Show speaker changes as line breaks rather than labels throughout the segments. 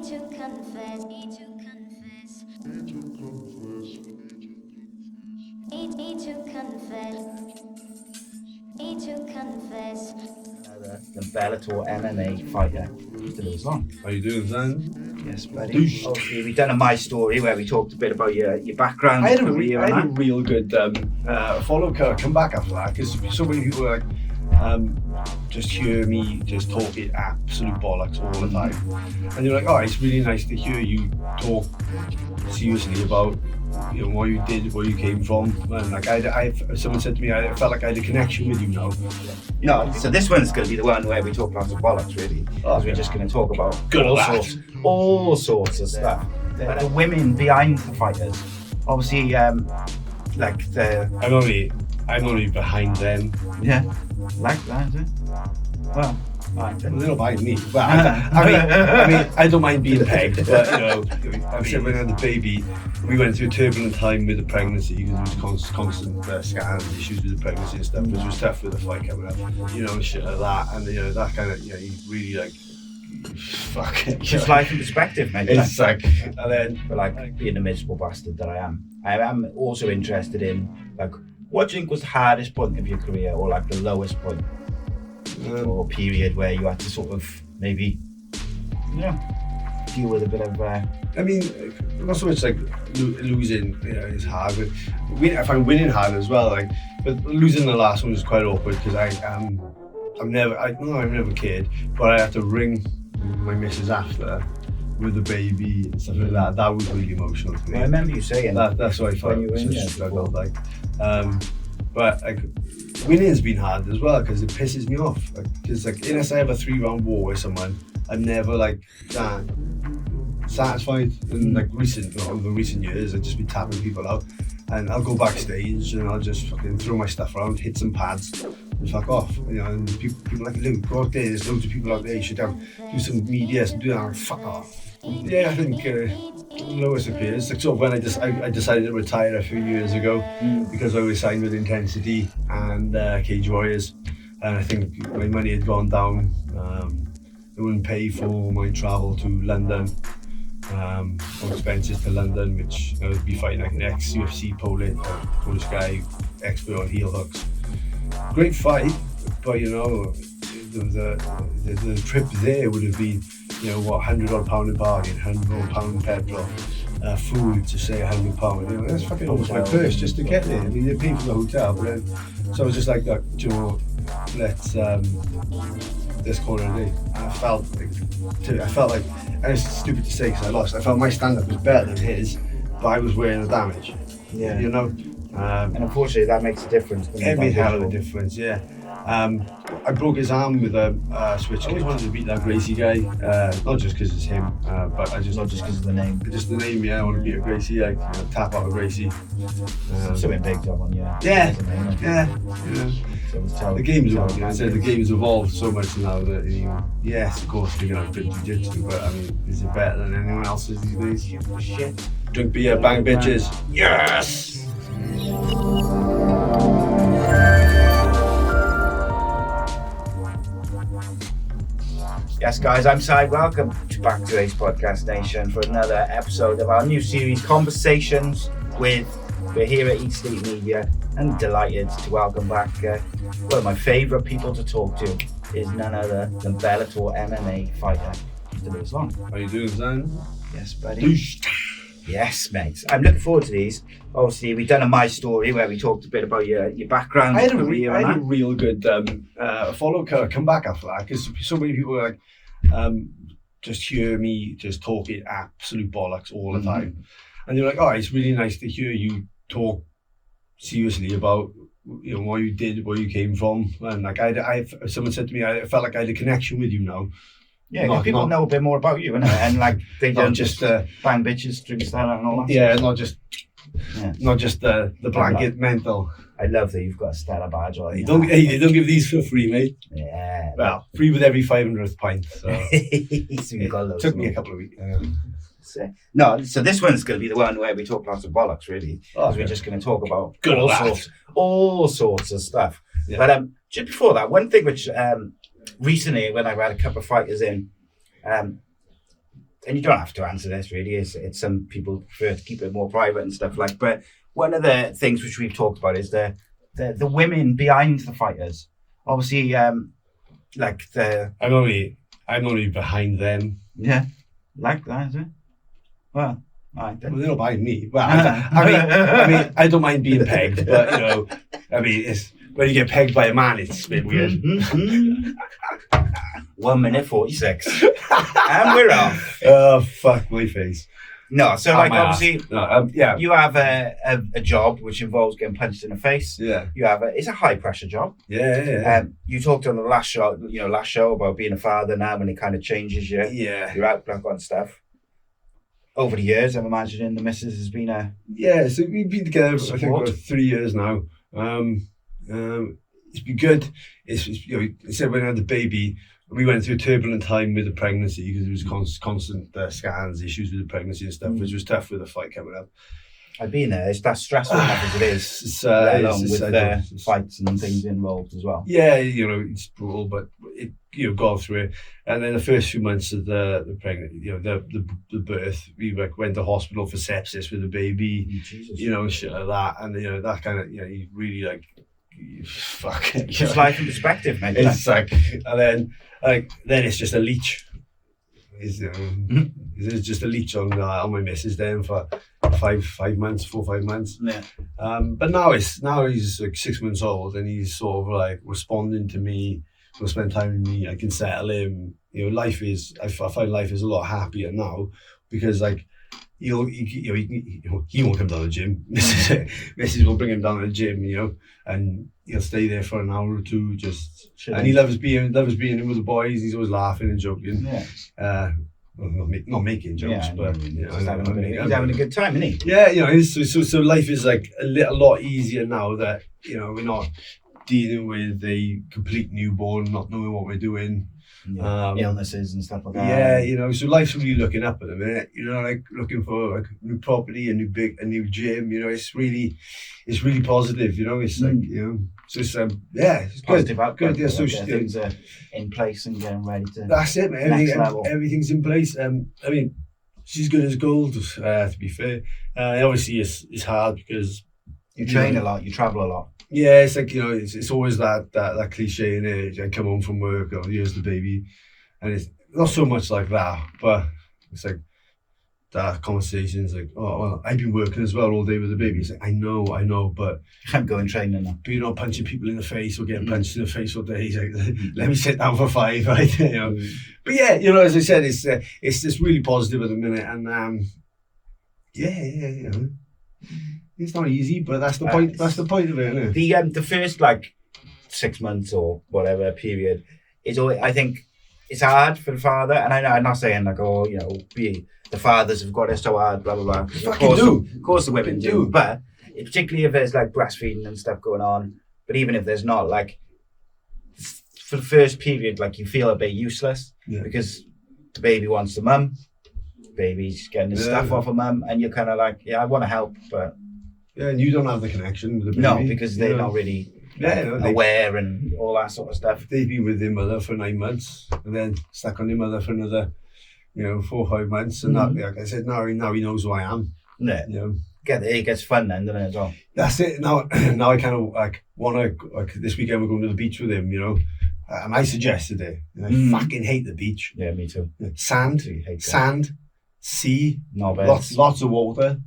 The Bellator MMA fighter, Mr. Lewis Long.
How you doing, Zan?
Yes, buddy. Obviously, we've done a My Story where we talked a bit about your background.
I had a real good follow come back after that, because so many people are like, just hear me just talking absolute bollocks all the time, and you're like, oh, it's really nice to hear you talk seriously about what you did, where you came from, and like someone said to me, I felt like I had a connection with you now.
No, so this one's going to be the one where we talk lots of bollocks, really, because we're just going to talk about all sorts of stuff. But the women behind the fighters, obviously, like the.
I'm only behind them.
Yeah, like that, is it? Well.
They're not behind me. Well, I mean, I don't mind being pegged, but I said when I had the baby, we went through a turbulent time with the pregnancy because there was constant scans, issues with the pregnancy and stuff. Which was tough with the fight coming up, and shit like that, and that kind of, you really like, fuck it.
Just life in perspective, mate.
It's like, and then,
but like being the miserable bastard that I am also interested in like what do you think was the hardest point of your career, or like the lowest point? Or period where you had to sort of maybe deal with a bit of
I mean, not so much like losing is hard, but I find winning hard as well, like, but losing the last one was quite awkward because I've never cared, but I had to ring my missus after with the baby and stuff like that. That was really emotional to me.
I remember you saying
that's what I felt struggled like, but like winning's been hard as well because it pisses me off. Because like unless I have a 3-round war with someone, I'm never like that satisfied. And like over recent years, I've just been tapping people out, and I'll go backstage and I'll just fucking throw my stuff around, hit some pads, and fuck off. And people like, Luke, go out there. There's loads of people out there. You should do some media, do that. And fuck off. Yeah, I think lowest appears. Like sort of when I decided to retire a few years ago because I was signed with Intensity and Cage Warriors, and I think my money had gone down. They wouldn't pay for my travel to London, or expenses to London, which I would be fighting like an ex-UFC Polish guy, expert on heel hooks. Great fight, but the trip there would have been, £100 a bargain, £100 petrol, food to say £100. That's fucking almost my purse just to get there. I mean, they pay for the hotel, but then, so I was just like, let's call it a day. And I felt like, and it's stupid to say because I lost. I felt my stand-up was better than his, but I was wearing the damage.
Yeah.
And
unfortunately, that makes a difference.
It made a hell of a difference, yeah. I broke his arm with a switch. I always wanted to beat that Gracie guy, not just because it's him, but
not just because of the name.
Just the name, yeah. I want to beat a Gracie, like tap out a Gracie.
Something big job on you.
Yeah. So the game's evolved. I said the game's evolved so much now that yes, of course, we're gonna have good jiu-jitsu, but I mean, is it better than anyone else's these days?
Shit.
Drink beer, bang bitches. Yes.
Yes, guys, I'm Si. Welcome back to today's Podcast Nation for another episode of our new series, Conversations with. We're here at E.C.E Media and delighted to welcome back one of my favourite people to talk to is none other than Bellator MMA fighter, Mr. Lewis Long.
How you doing, Zan?
Yes, buddy. Yes, mate. I'm looking forward to these. Obviously, we've done a My Story where we talked a bit about your background.
I had a real good follow come back after that because so many people are like, just hear me just talking absolute bollocks all the time, and you're like, oh, it's really nice to hear you talk seriously about what you did, where you came from, and like someone said to me, I felt like I had a connection with you now.
Yeah, people know a bit more about you, and like they don't just bang bitches, drink Stella and all that.
Yeah, not just the blanket mental.
I love that you've got a Stella badge on.
They don't give these for free, mate.
Yeah.
Well, free with every 500th pint. So,
so
it took me a couple of weeks.
So this one's going to be the one where we talk lots of bollocks, really, because we're just going to talk about all sorts of stuff. Yeah. But just before that, one thing which recently, when I had a couple of fighters in, and you don't have to answer this really, it's some people prefer to keep it more private and stuff like, but one of the things which we've talked about is the women behind the fighters. Obviously, like
I'm only behind them.
Yeah, like that, is it? Well, all right then.
Well, they're not behind me. Well, I mean, I don't mind being pegged, but I mean, it's when you get pegged by a man, it's a bit weird.
1 minute 46, and we're off.
Oh, fuck my face.
No, so like obviously,
yeah,
you have a job which involves getting punched in the face.
Yeah,
you have it's a high pressure job.
Yeah.
You talked on the last show about being a father now, and it kind of changes your outlook on stuff. Over the years, I'm imagining the missus has been
so we've been together I think about 3 years now. It's been good. It's said when I had the baby, we went through a turbulent time with the pregnancy because there was constant scans, issues with the pregnancy and stuff, which was tough with the fight coming up.
I've been there. It's that stressful enough as it is, along with fights and things involved as well.
Yeah, it's brutal, but go through it. And then the first few months of the pregnancy, the birth, we went to hospital for sepsis with the baby, and shit like that. And that kind of, you really fuck it.
Just life in perspective, mate.
It's and then it's just a leech. It's just a leech on my missus then for 4 or 5 months. Yeah. But now he's like 6 months old and he's sort of like responding to me. Will spend time with me. I can settle him. I find life is a lot happier now because like he won't come down to the gym. Mrs. will bring him down to the gym, and he'll stay there for an hour or two just. And he loves being in with the boys. He's always laughing and joking. Yeah. Not making jokes, but
he's having a good time, isn't he?
Yeah, so life is like a lot easier now that we're not dealing with a complete newborn, not knowing what we're doing.
Illnesses and stuff like that.
Yeah, so life's really looking up at the minute. Like looking for like new property, a new gym. It's really positive. It's like so it's it's
positive
good.
Outcome.
Good. Yeah, so
things are in place and getting ready to.
That's it, man. Everything's in place. I mean, she's good as gold. To be fair, obviously it's hard because
you train a lot, you travel a lot.
Yeah, it's like it's always that cliche in it. I come home from work, here's the baby, and it's not so much like that, but it's like that conversation's like, oh well, I've been working as well all day with the baby. It's like I know, but
I'm going training now.
But you're not punching people in the face or getting punched in the face all day. He's like, let me sit down for 5, right? But yeah, as I said, it's just really positive at the minute, and it's not easy, but that's the point. That's the point of it, isn't
it? The first 6 months or whatever period is always, I think, it's hard for the father, and I'm not saying the fathers have got it so hard, blah blah blah. Of course, the women do, but particularly if there's breastfeeding and stuff going on. But even if there's not, for the first period, you feel a bit useless because the baby wants the mum, baby's getting his stuff off of mum, and you're kind of I want to help, but.
Yeah, and you don't have the connection with the baby.
No, because they're not really aware and all that sort of stuff.
They've been with their mother for 9 months and then stuck on their mother for another, 4 or 5 months. And that, like I said, now he knows who I am.
Yeah. It gets fun then, doesn't it, as well?
That's it. Now I kind of want to, this weekend we're going to the beach with him, and I suggested it. And I fucking hate the beach.
Yeah, me too.
Sand, sea, lots of water.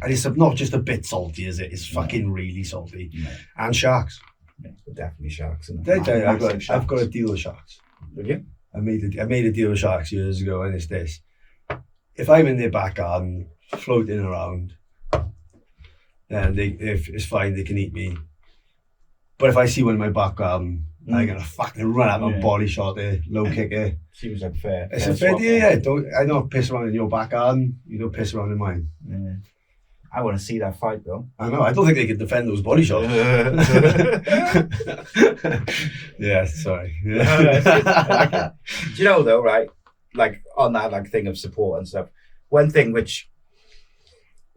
And it's not just a bit salty, is it? It's fucking really salty. Yeah. And sharks.
Yeah, definitely sharks.
I've got a deal with sharks.
Have you?
I made a deal with sharks years ago, and it's this. If I'm in their back garden, floating around, then if it's fine, they can eat me. But if I see one in my back garden, I'm going to fucking run out and body shot it, low kick it.
Seems like fair.
It's a fair deal, yeah. I don't piss around in your back garden, you don't piss around in mine.
Yeah. I want to see that fight, though.
I know. I don't think they could defend those body shots. Yeah, sorry.
Do you know, though, right? On that thing of support and stuff. One thing which,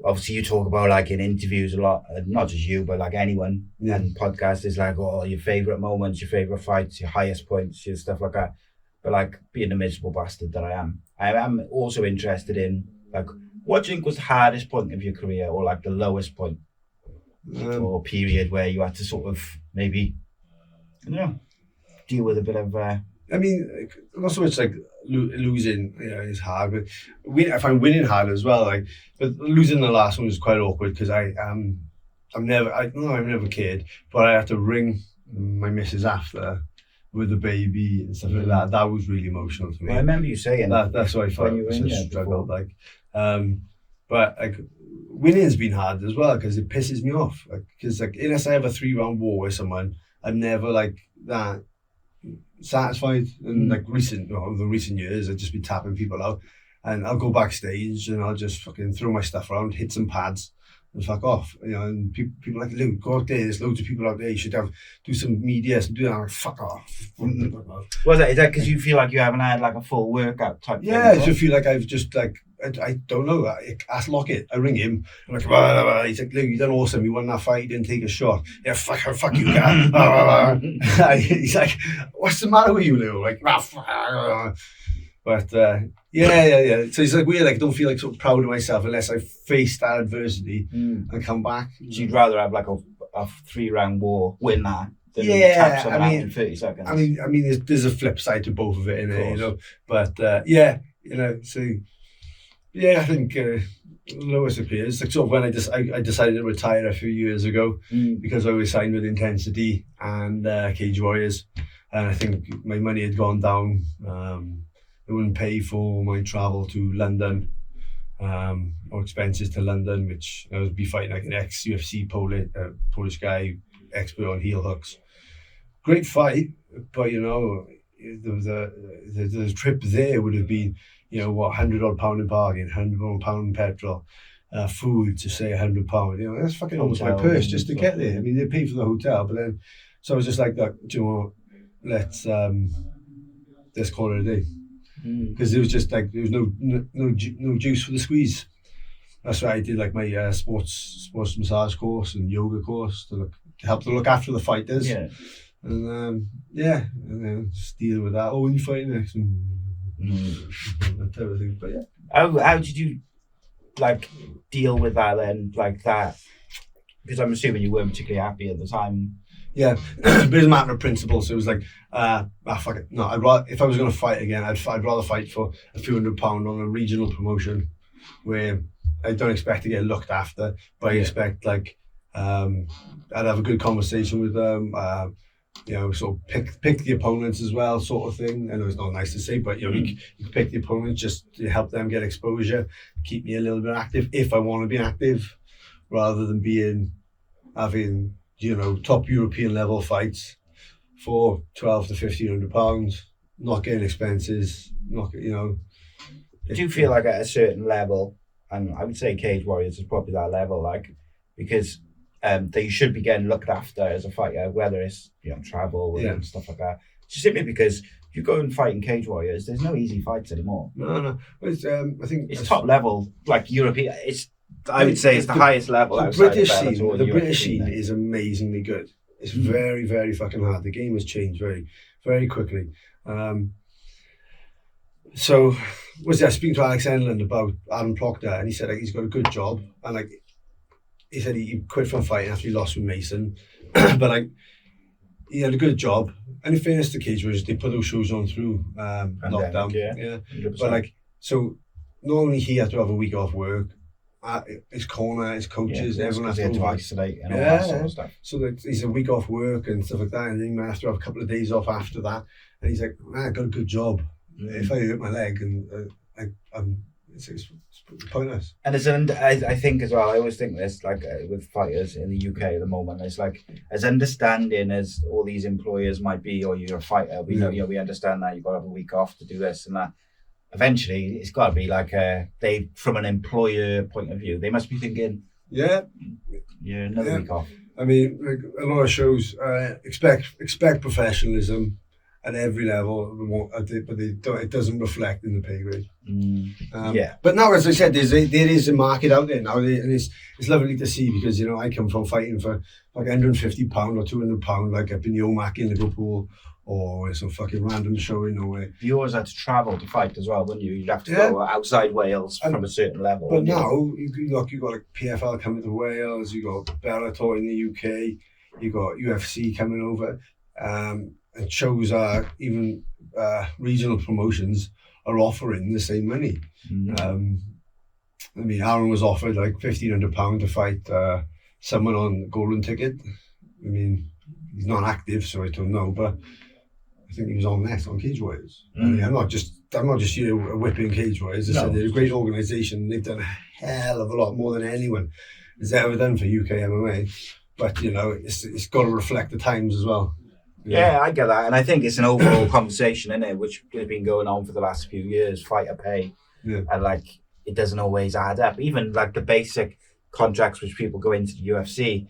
obviously, you talk about in interviews a lot, not just you, but anyone and podcasts is your favorite moments, your favorite fights, your highest points, your stuff like that. But being the miserable bastard that I am, I'm also interested in, like, what do you think was the hardest point of your career, or like the lowest point, or period where you had to sort of maybe, I don't know, deal with a bit of.
I mean, not so much like losing, is hard, but I find winning hard as well. Like, but losing the last one was quite awkward because I'm never cared, but I had to ring my missus after with the baby and stuff like that. That was really emotional to me.
Well, I remember you saying
that's why I felt such a struggle. Like, but like winning's been hard as well because it pisses me off. Because like unless I have a 3-round war with someone, I'm never like that satisfied. And like over the recent years, I've just been tapping people out, and I'll go backstage and I'll just fucking throw my stuff around, hit some pads, and fuck off. And people like, Luke, go out there. There's loads of people out there. You should do some media, do that. I'm like, fuck off.
Was that? Is that because you feel like you haven't had like a full workout type?
Yeah, I just feel like I've just like. I don't know. I ask Lockett. I ring him. I'm like, blah, blah, blah. He's like, Luke, you done awesome. You won that fight. You didn't take a shot. Yeah, fuck you, guy. He's like, what's the matter with you, Lou? Like, but yeah. So it's like weird. Like, I don't feel like so proud of myself unless I face that adversity and come back.
So you'd rather have like a 3-round war, win that. Tap someone out in 30 seconds.
I mean, there's a flip side to both of it, innit, But so. Yeah, I think lowest appears. Like sort of when I decided to retire a few years ago because I was signed with Intensity and Cage Warriors, and I think my money had gone down. They wouldn't pay for my travel to London or expenses to London, which I would be fighting like an ex-UFC Polish guy, expert on heel hooks. Great fight, but there was the trip there would have been. £100 in parking, £100 in petrol, food to say £100. That's fucking almost my purse just to get there. I mean, they pay for the hotel, but then, so I was just like, let's call it a day, because it was just like there was no juice for the squeeze. That's why I did like my sports massage course and yoga course to help to look after the fighters. Yeah, and then just deal with that. Oh, when you fight next. That type of thing. But yeah,
how did you like deal with that then, like that? Because I'm assuming you weren't particularly happy at the time.
Yeah, but it's a matter of principle. So it was like, fuck it. No, if I was going to fight again, I'd rather fight for a few £100 on a regional promotion where I don't expect to get looked after, but I expect like I'd have a good conversation with them. Sort of pick the opponents as well, sort of thing. I know it's not nice to say, but you can pick the opponents just to help them get exposure, keep me a little bit active if I want to be active, rather than having top European level fights for £1,200 to £1,500, not getting expenses,
Do you feel like at a certain level, and I would say Cage Warriors is probably that level, like, because that you should be getting looked after as a fighter, whether it's travel and stuff like that. Just simply because if you go and fight in Cage Warriors, there's no easy fights anymore.
No. It's, I think
it's top level, like European. I would say it's the highest level.
The British scene, the British scene is amazingly good. It's very, very fucking hard. The game has changed very, very quickly. So, I speaking to Alex Enland about Adam Proctor, and he said like, he's got a good job, and like. He said he quit from fighting after he lost with Mason, but like he had a good job. And in fairness to Cage Warriors, they put those shows on through lockdown. Yeah. But like, so not only he had to have a week off work, his corner, his coaches, everyone had to
isolate and all that sort of stuff. So
that he's a week off work and stuff like that, and then he might have to have a couple of days off after that. And he's like, man, I got a good job. If I hurt my leg and it's pointless.
And I think as well, I always think this, like with fighters in the UK at the moment, it's like as understanding as all these employers might be, or you're a fighter, we know, we understand that you've got to have a week off to do this and that. Eventually, it's got to be like they, from an employer point of view, they must be thinking, another week off.
I mean, like a lot of shows expect professionalism at every level, but it doesn't reflect in the pay grade. But now, as I said, there is a market out there now, and it's lovely to see because I come from fighting for like £150 or £200, like up in Yomack in Liverpool, or some fucking random show in nowhere.
You always had to travel to fight as well, wouldn't you? You'd have to
Yeah.
go outside Wales from a certain level.
But
wouldn't you?
now you got like PFL coming to Wales, you got Bellator in the UK, you got UFC coming over, and shows are even regional promotions are offering the same money. I mean, Aaron was offered like £1,500 to fight someone on golden ticket. I mean, he's not active, so I don't know, but I think he was on Cage Warriors. I mean, I'm not just here whipping Cage Warriors. I said they're a great organisation. They've done a hell of a lot more than anyone has ever done for UK MMA. But you know, it's got to reflect the times as well.
Yeah, I get that, and I think it's an overall conversation, isn't it, which has been going on for the last few years. Fighter pay, and like it doesn't always add up. Even like the basic contracts which people go into the UFC,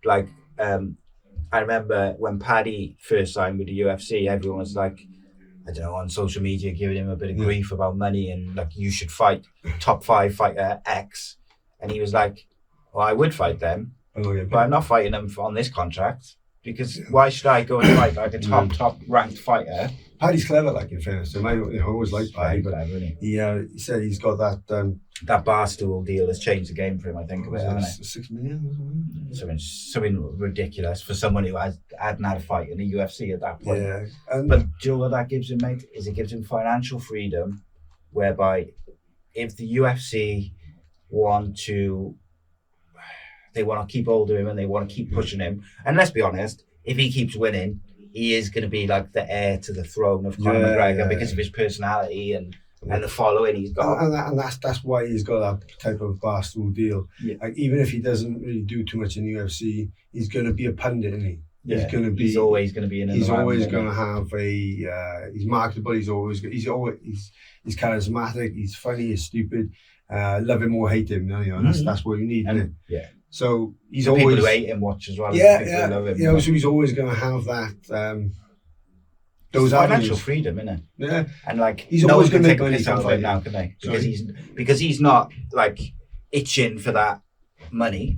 like I remember when Paddy first signed with the UFC, everyone was like, I don't know, on social media giving him a bit of grief about money and like you should fight top 5 fighter X, and he was like, well, I would fight them, but I'm not fighting them on this contract. Because why should I go and fight like a top ranked fighter?
Paddy's clever, like in fairness. I always liked Paddy, but he said he's got that
that Barstool deal has changed the game for him. I think of it, hasn't it?
$6 million.
Something ridiculous for someone who hadn't had a fight in the UFC at that point.
Yeah,
but do you know what that gives him, mate? Is it gives him financial freedom, whereby if the UFC want to keep hold of him and they want to keep pushing him. And let's be honest, if he keeps winning, he is going to be like the heir to the throne of Conor McGregor because of his personality and the following he's got.
And that's why he's got that type of Barstool deal. Yeah. Like, even if he doesn't really do too much in the UFC, he's going to be a pundit, isn't he?
Yeah. He's always going to be in.
He's always going to have he's marketable. He's charismatic. He's funny. He's stupid. Love him or hate him. You know, that's what you need. Isn't it?
Yeah.
So he's
the
always
people who hate him watch as well.
Love him, so he's always going to have that. Those
financial freedom, isn't it?
Yeah,
and like
he's always going to take a piss out of it
now, can they? Because he's not like itching for that money.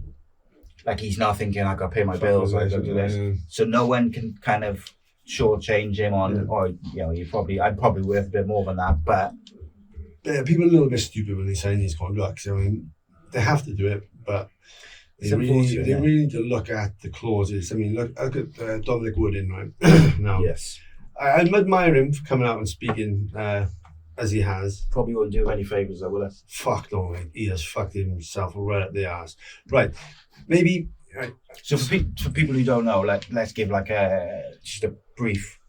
Like he's not thinking I got to pay my bills. I got to do this. Yeah. So no one can kind of shortchange him on, or you know, I'm probably worth a bit more than that. But
people are a little bit stupid when they sign these contracts. I mean, they have to do it, but they really need to look at the clauses. I mean, look at Dominique Woodin, right? Now,
yes,
I admire him for coming out and speaking as he has.
Probably wouldn't do him any favours though, will it?
Fuck no, mate. He has fucked himself right up the arse. Right, maybe.
So for people who don't know, let's give like just a brief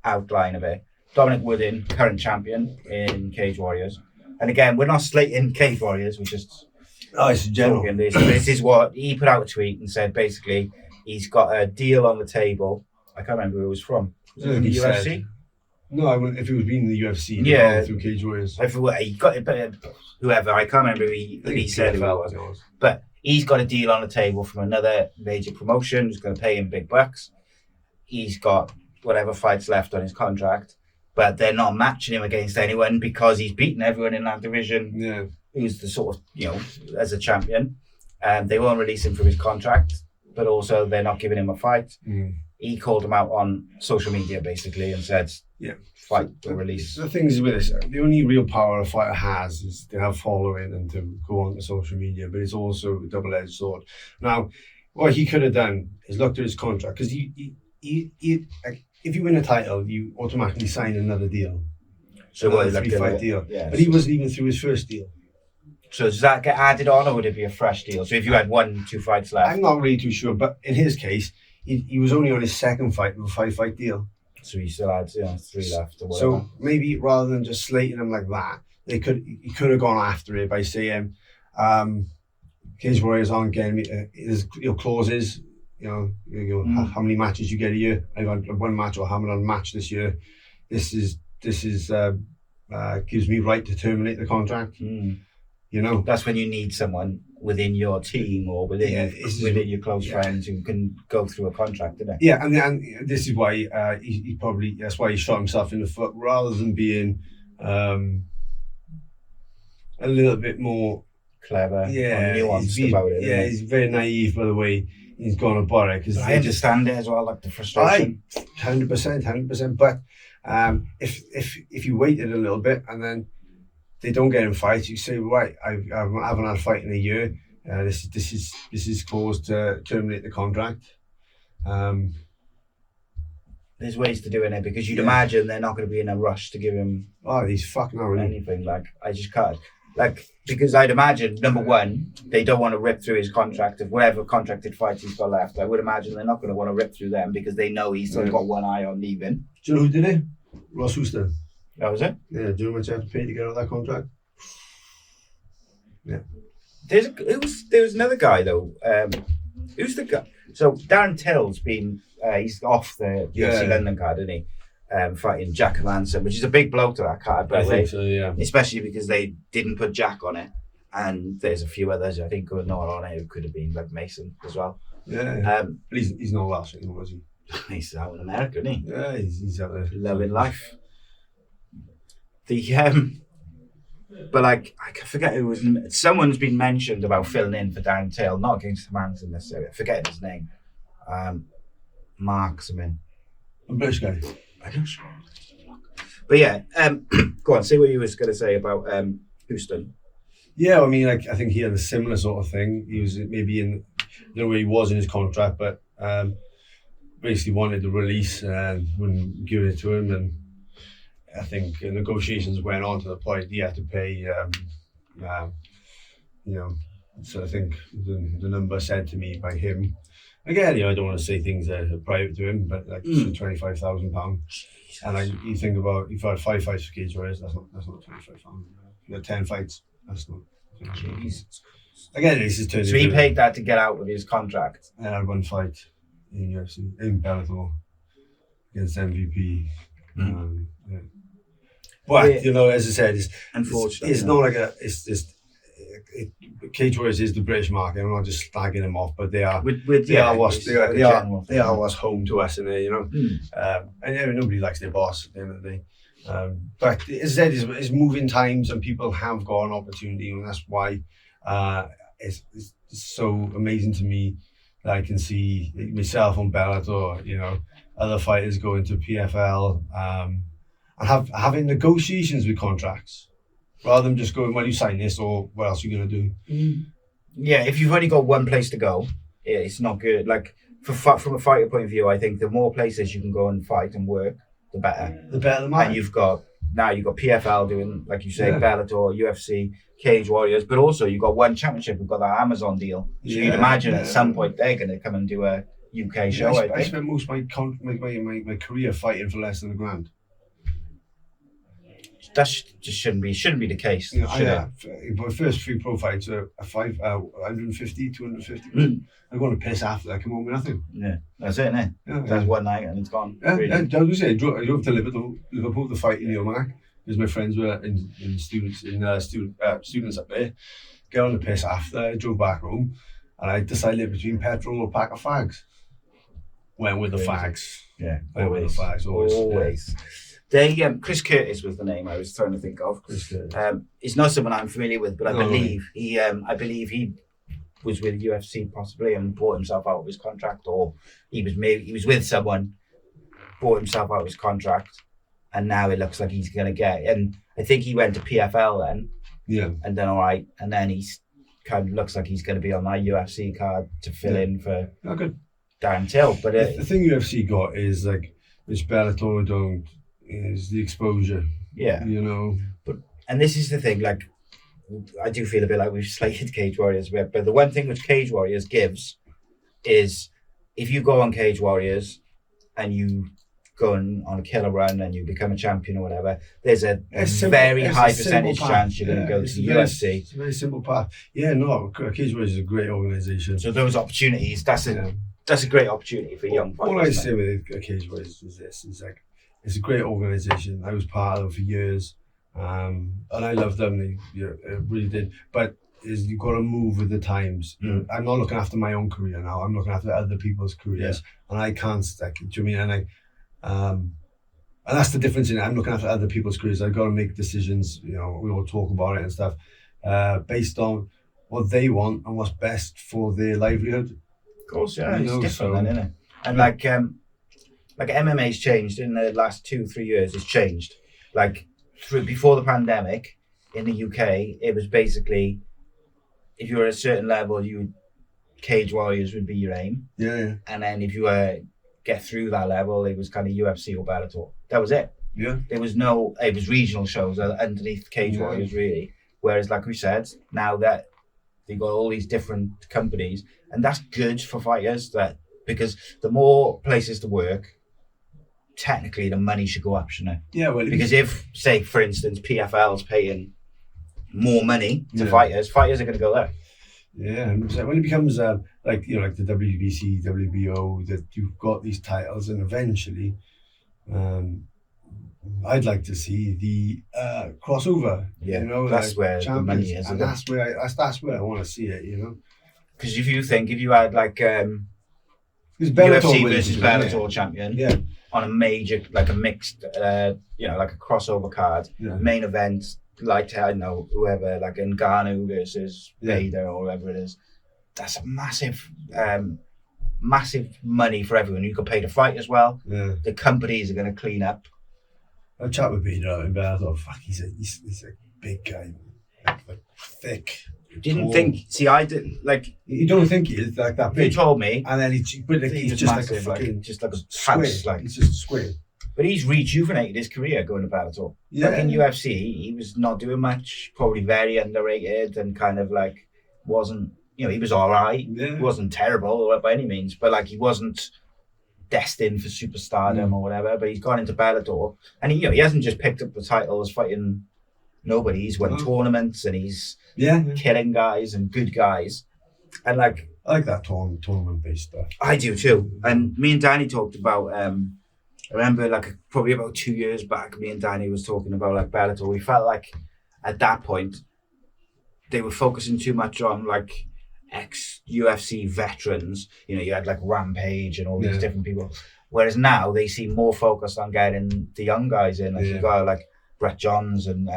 outline of it. Dominique Woodin, current champion in Cage Warriors, and again, we're not slating Cage Warriors. We're just
it's general.
This is what he put out a tweet and said. Basically, he's got a deal on the table. I can't remember who it was from. Was it the UFC?
No, if it was being the UFC, through Cage Warriors.
He got it, whoever. I can't remember who he said who it was. But he's got a deal on the table from another major promotion who's going to pay him big bucks. He's got whatever fights left on his contract, but they're not matching him against anyone because he's beaten everyone in that division.
Yeah.
Who's the sort of, as a champion. They won't release him from his contract, but also they're not giving him a fight. He called him out on social media basically and said, fight or release.
The thing is with this, the only real power a fighter has is to have following and to go on to social media, but it's also a double-edged sword. Now, what he could have done is looked at his contract, because if you win a title, you automatically sign another deal.
So
a 3-fight deal.
Yeah,
but he wasn't even through his first deal.
So does that get added on, or would it be a fresh deal? So if you had 1-2 fights left?
I'm not really too sure, but in his case, he was only on his second fight of a 5-fight deal.
So he still had 3 left or whatever.
So maybe rather than just slating him like that, he could have gone after it by saying, Cage Warriors aren't getting me, there's clauses, how many matches you get a year. I've had 1 match, or haven't had a match this year. This is gives me right to terminate the contract.
That's when you need someone within your team or within your close friends who can go through a contract, isn't it?
Yeah, and this is why that's why he shot himself in the foot, rather than being a little bit more
clever, nuanced about it.
Yeah, he's very naive, by the way. he's gone about it because
I understand it as well, like the frustration.
100%. But if you waited a little bit and then they don't get in fights, you say, right, I haven't had a fight in a year. This is cause to terminate the contract.
There's ways to do it because you'd imagine they're not going to be in a rush to give him
he's fucking not really
anything. Like, I just can't. Like, because I'd imagine, number one, they don't want to rip through his contract of whatever contracted fights he's got left. I would imagine they're not going to want to rip through them because they know he's still got one eye on leaving.
Do you know who did it? Ross Houston.
That was it?
Yeah, do you know how much you have to pay to get out of that contract? Yeah.
There was another guy, though. Who's the guy? So, Darren Till's been, he's off the UFC London card, isn't he? Fighting Jack Manson, which is a big blow to that card, by the way.
So, yeah.
Especially because they didn't put Jack on it, and there's a few others I think who are not on it who could have been, like Mason as well.
Yeah. But he's not Welsh anymore, is he?
He's out in America, isn't he?
Yeah, he's out there
loving life. But like I forget who was. Someone's been mentioned about filling in for Darren Till, not against Manson necessarily. I forget his name. Mark something.
A British guy.
I don't know. But yeah, go on. Say what you was going to say about Houston.
Yeah, I mean, like I think he had a similar sort of thing. He was maybe in where he was in his contract, but basically wanted the release and wouldn't give it to him. And I think negotiations went on to the point he had to pay. So I think the number said to me by him. Again, I don't want to say things that are private to him, but like £25,000. And you think about if you had 5 fights for Cage Warriors, that's not £25,000. If you had 10 fights, that's not. Jesus. Again, this is turning.
So he paid that to get out of his contract.
And I had 1 fight in UFC in Bellator against MVP. Yeah. But as I said,
unfortunately,
it's not like Cage Warriors is the British market. I'm not just slagging them off, but they are what's home to us, and and nobody likes their boss at the end of the day. But as I said, it's moving times, and people have got an opportunity, and that's why it's so amazing to me that I can see myself on Bellator, other fighters going to PFL, and having negotiations with contracts. Rather than just going, well, you sign this, or what else are you going to do?
Yeah, if you've only got one place to go, it's not good. Like, from a fighter point of view, I think the more places you can go and fight and work, the better.
The better the man.
And you've got PFL doing, like you say, Bellator, UFC, Cage Warriors, but also you've got one championship. We've got that Amazon deal. So you'd imagine at some point they're going to come and do a UK show.
I spent most of my career fighting for less than £1,000.
That just shouldn't be the case.
My first 3 pro fights are 150, 250. I'm going to piss after I come home with nothing.
Yeah, that's it, innit? That's one night and it's gone.
Yeah, really. I drove to Liverpool to fight in the OMAC because my friends were students up there. Get on the piss after, I drove back home, and I decided between petrol or a pack of fags. Went with the fags.
Yeah,
went with the fags always.
Yeah. Chris Curtis was the name I was trying to think of.
Chris Curtis.
It's not someone I'm familiar with, but I believe he was with UFC possibly and bought himself out of his contract, or he was with someone, bought himself out of his contract, and now it looks like he's going to get. And I think he went to PFL then.
Yeah.
And then and then he's kind of looks like he's going to be on that UFC card to fill in for Darren Till. But
the thing UFC got is like which Bellator don't. Is the exposure,
and this is the thing, like I do feel a bit like we've slated Cage Warriors, but the one thing which Cage Warriors gives is if you go on Cage Warriors and you go on a killer run and you become a champion or whatever, there's a very high percentage chance you're going to go to the UFC.
It's a very simple path. Cage Warriors is a great organisation,
so those opportunities, that's a great opportunity for young fighters.
All I say with Cage Warriors is this, is like it's a great organisation. I was part of them for years, and I loved them. They really did. But you've got to move with the times. I'm not looking after my own career now. I'm looking after other people's careers, and I can't stick. Do you mean? And and that's the difference in it. I'm looking after other people's careers. I've got to make decisions. We all talk about it and stuff, based on what they want and what's best for their livelihood.
Of course, yeah,
You
it's
know,
different
so-
then, isn't it? And like MMA's changed in the last 2-3 years. It's changed. Like before the pandemic in the UK, it was basically if you were at a certain level, Cage Warriors would be your aim,
Yeah.
and then if you were get through that level, it was kind of UFC or Bellator. That was it.
Yeah.
There was no. It was regional shows underneath Cage
Yeah.
Warriors, really. Whereas, like we said, now that they've got all these different companies, and that's good for fighters. Because the more places to work, technically the money should go up, shouldn't it?
Yeah. Well,
Because if, say, for instance, PFL's paying more money to
Yeah.
fighters are going to go there.
Yeah, and so when it becomes like the WBC, WBO, that you've got these titles, and eventually, I'd like to see the crossover.
Yeah,
you know,
that's where the
champions,
money is,
and that's where I want to see it. You know,
Because if you had like
because
UFC
wins,
versus
isn't it?
Bellator champion
Yeah,
on a major, like a mixed, like a crossover card,
yeah,
main event, like I don't know whoever, like Ngannou versus Vader or whatever it is, that's a massive, massive money for everyone. You could pay to fight as well.
yeah.
The companies are going to clean up.
I chat with Peter in Bellator. Fuck, he's a big guy, like thick.
Didn't
tall.
think. See, I didn't like.
You don't think he is like that
You
big,
told me,
and then he's
He's
just
massive,
like a fucking
just like a
squid.
house, like.
He's just a squid.
But he's rejuvenated his career going to Bellator.
Yeah.
Like in UFC, he was not doing much. Probably very underrated and kind of like wasn't. He was all right.
Yeah.
He wasn't terrible by any means, but like he wasn't destined for superstardom or whatever. But he's gone into Bellator, and he hasn't just picked up the titles fighting nobody. He's won tournaments and he's killing guys and good guys, and like
I like that tournament based stuff.
I do too. And me and Danny talked about. I remember like probably about 2 years back, me and Danny was talking about like Bellator. We felt like at that point they were focusing too much on like ex-UFC veterans. You had like Rampage and all these different people. Whereas now they seem more focused on getting the young guys in. Like you got like Brett Johns and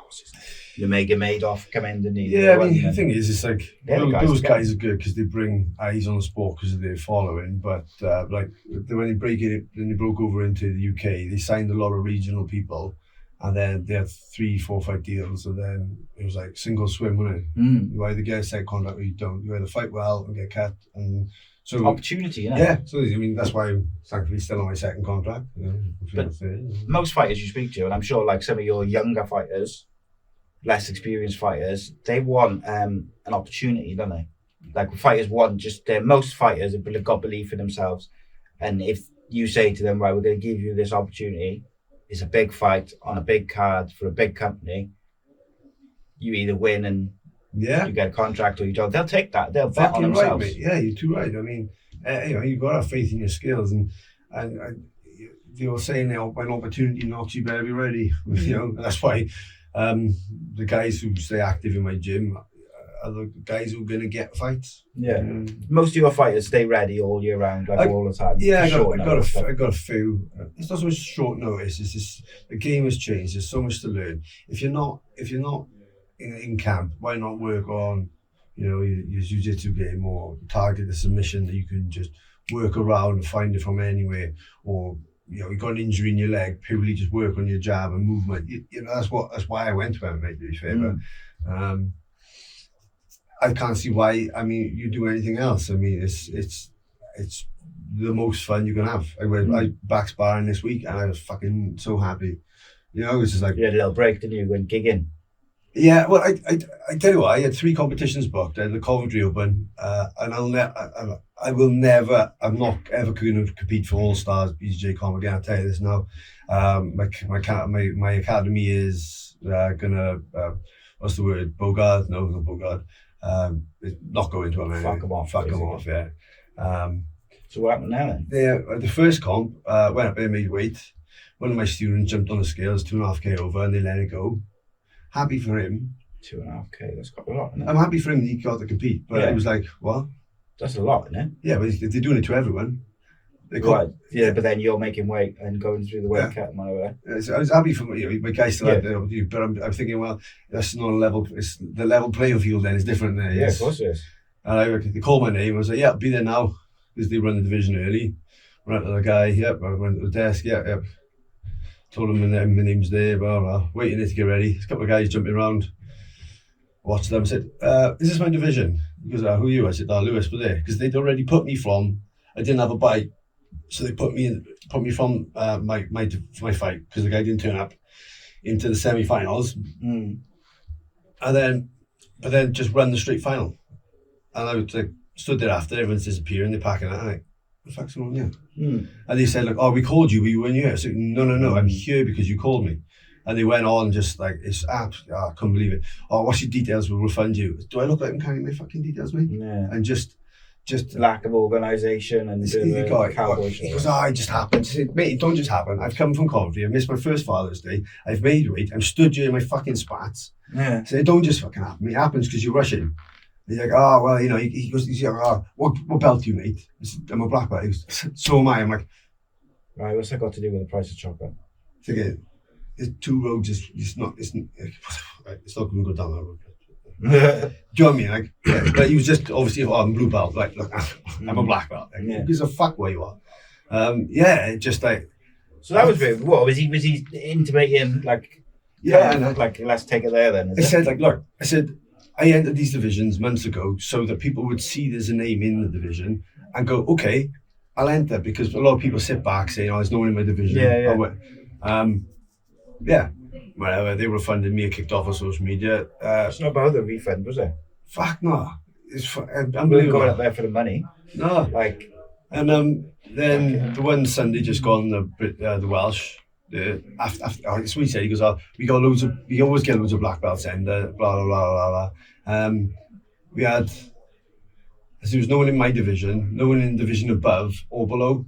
what's his name? Omega Madoff come in, didn't he?
Yeah, I mean the thing is, it's like those
to
guys are good because they bring eyes on the sport because of their following. But like when they broke over into the UK, they signed a lot of regional people. And then they had 3-4 fight deals, and then it was like single swim, wasn't it? You either get a set contract or you don't. You either fight well and get cut, and so
opportunity,
yeah. So I mean, that's why I'm thankfully still on my second contract.
But most fighters you speak to, and I'm sure like some of your younger fighters, less experienced fighters, they want an opportunity, don't they? Like fighters want most fighters have got belief in themselves, and if you say to them, right, we're going to give you this opportunity. It's a big fight on a big card for a big company. You either win and you get a contract or you don't. They'll take that. They'll bet on themselves.
Right, mate. Yeah, you're too right. I mean, you've got to have faith in your skills, and they were saying when opportunity knocks, you better be ready. And that's why the guys who stay active in my gym are the guys who are going to get fights.
Yeah. Most of your fighters stay ready all year round, all the time.
Yeah, I got a few. It's not so much short notice. It's just the game has changed. There's so much to learn. If you're not in camp, why not work on your jiu-jitsu game or target the submission that you can just work around and find it from anywhere, or you got an injury in your leg, purely just work on your jab and movement. That's why I went to MMA, to be fair. But I can't see why. I mean, you do anything else. I mean, it's the most fun you can have. I back sparring this week, and I was fucking so happy. It's just like
you had a little break, didn't you? Went gigging.
Yeah, well, I tell you what, I had 3 competitions booked. I had the Coventry Open, and I'm not ever going to compete for All Stars BJJ Com again. I'll tell you this now. My academy is gonna what's the word? Bogard? No, not Bogard. Not going to MMA. Fuck them off. Yeah.
So what happened now then?
The first comp went up there, made weight. One of my students jumped on the scales, 2.5k over, and they let it go. Happy for him.
2.5k, that's quite a lot, isn't it?
I'm happy for him that he got to compete, but it was like, what?
That's a lot, isn't it?
Yeah, but they're doing it to everyone.
Right. Yeah, but then you're making weight and going through the weight cut and whatever.
I was happy for my guys still out there, but I'm thinking, well, that's not a level. It's the level playing field. Then is different there.
Yeah, of course it is.
And they called my name. I was like, yeah, I'll be there now, because they run the division early. Went to the guy, yep. I went to the desk, yep. Told him my name's there, blah, blah. Waiting there to get ready. There's a couple of guys jumping around. Watched them. I said, is this my division? He goes, who are you? I said, Lewis was there. Because they'd already put me from, I didn't have a bite. So they put me from my fight, because the guy didn't turn up, into the semi-finals. But then just run the straight final. And I was like, stood there after, everyone's disappearing, they're packing it. I'm like, what the fuck's going on here? And they said, like, oh, we called you, but you weren't here. I said, no, I'm here because you called me. And they went on just like, it's absolutely, I couldn't believe it. Oh, what's your details? We'll refund you. Do I look like I'm carrying my fucking details, mate?
Yeah.
And just
lack of organisation and cowboy
he goes, it just happened. I said, mate, it don't just happen. I've come from Coventry. I've missed my first Father's Day. I've made weight. I'm stood during my fucking spats.
Yeah.
So it don't just fucking happen. It happens because you're rushing. He's like, oh, well, he goes, he's like, oh, what belt do you, mate? I said, I'm a black belt. He goes, so am I. I'm like,
right, what's that got to do with the price of chocolate?
Thinking, there's two roads, it's not going to go down that road. Do you know what I mean? Like, but he was just obviously, I'm blue belt. Like, look, I'm a black belt. Like, who gives a fuck where you are? Just like.
So that was weird. What was he intimating like?
Yeah,
like let's take it there then.
Said like, look, I said, I entered these divisions months ago so that people would see there's a name in the division and go, okay, I'll enter, because a lot of people sit back saying, oh, there's no one in my division. Whatever, they refunded me. I kicked off on social media.
It's not about the refund, was it?
Fuck no. It's
unbelievable. Going up there for the money.
No. Like, and then the one Sunday just gone, the Welsh. After that's what he said. He goes, we always get loads of black belts and blah blah blah blah. We had, there was no one in my division, no one in the division above or below.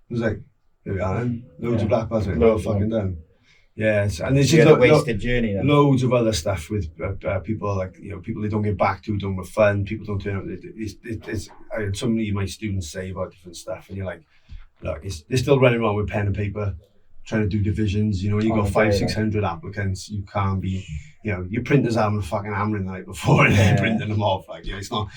It was like, there we are, loads of black belts, well fucking done. Yes, and there's just
a wasted journey. Then.
Loads of other stuff with people, like, people they don't get back to, don't refund, people don't turn up. I had so many of my students say about different stuff, and you're like, look, they're still running around with pen and paper, trying to do divisions. You got 500-600 applicants. You can't be, your printer's having a fucking hammering the night before and then printing them off. Like, it's not.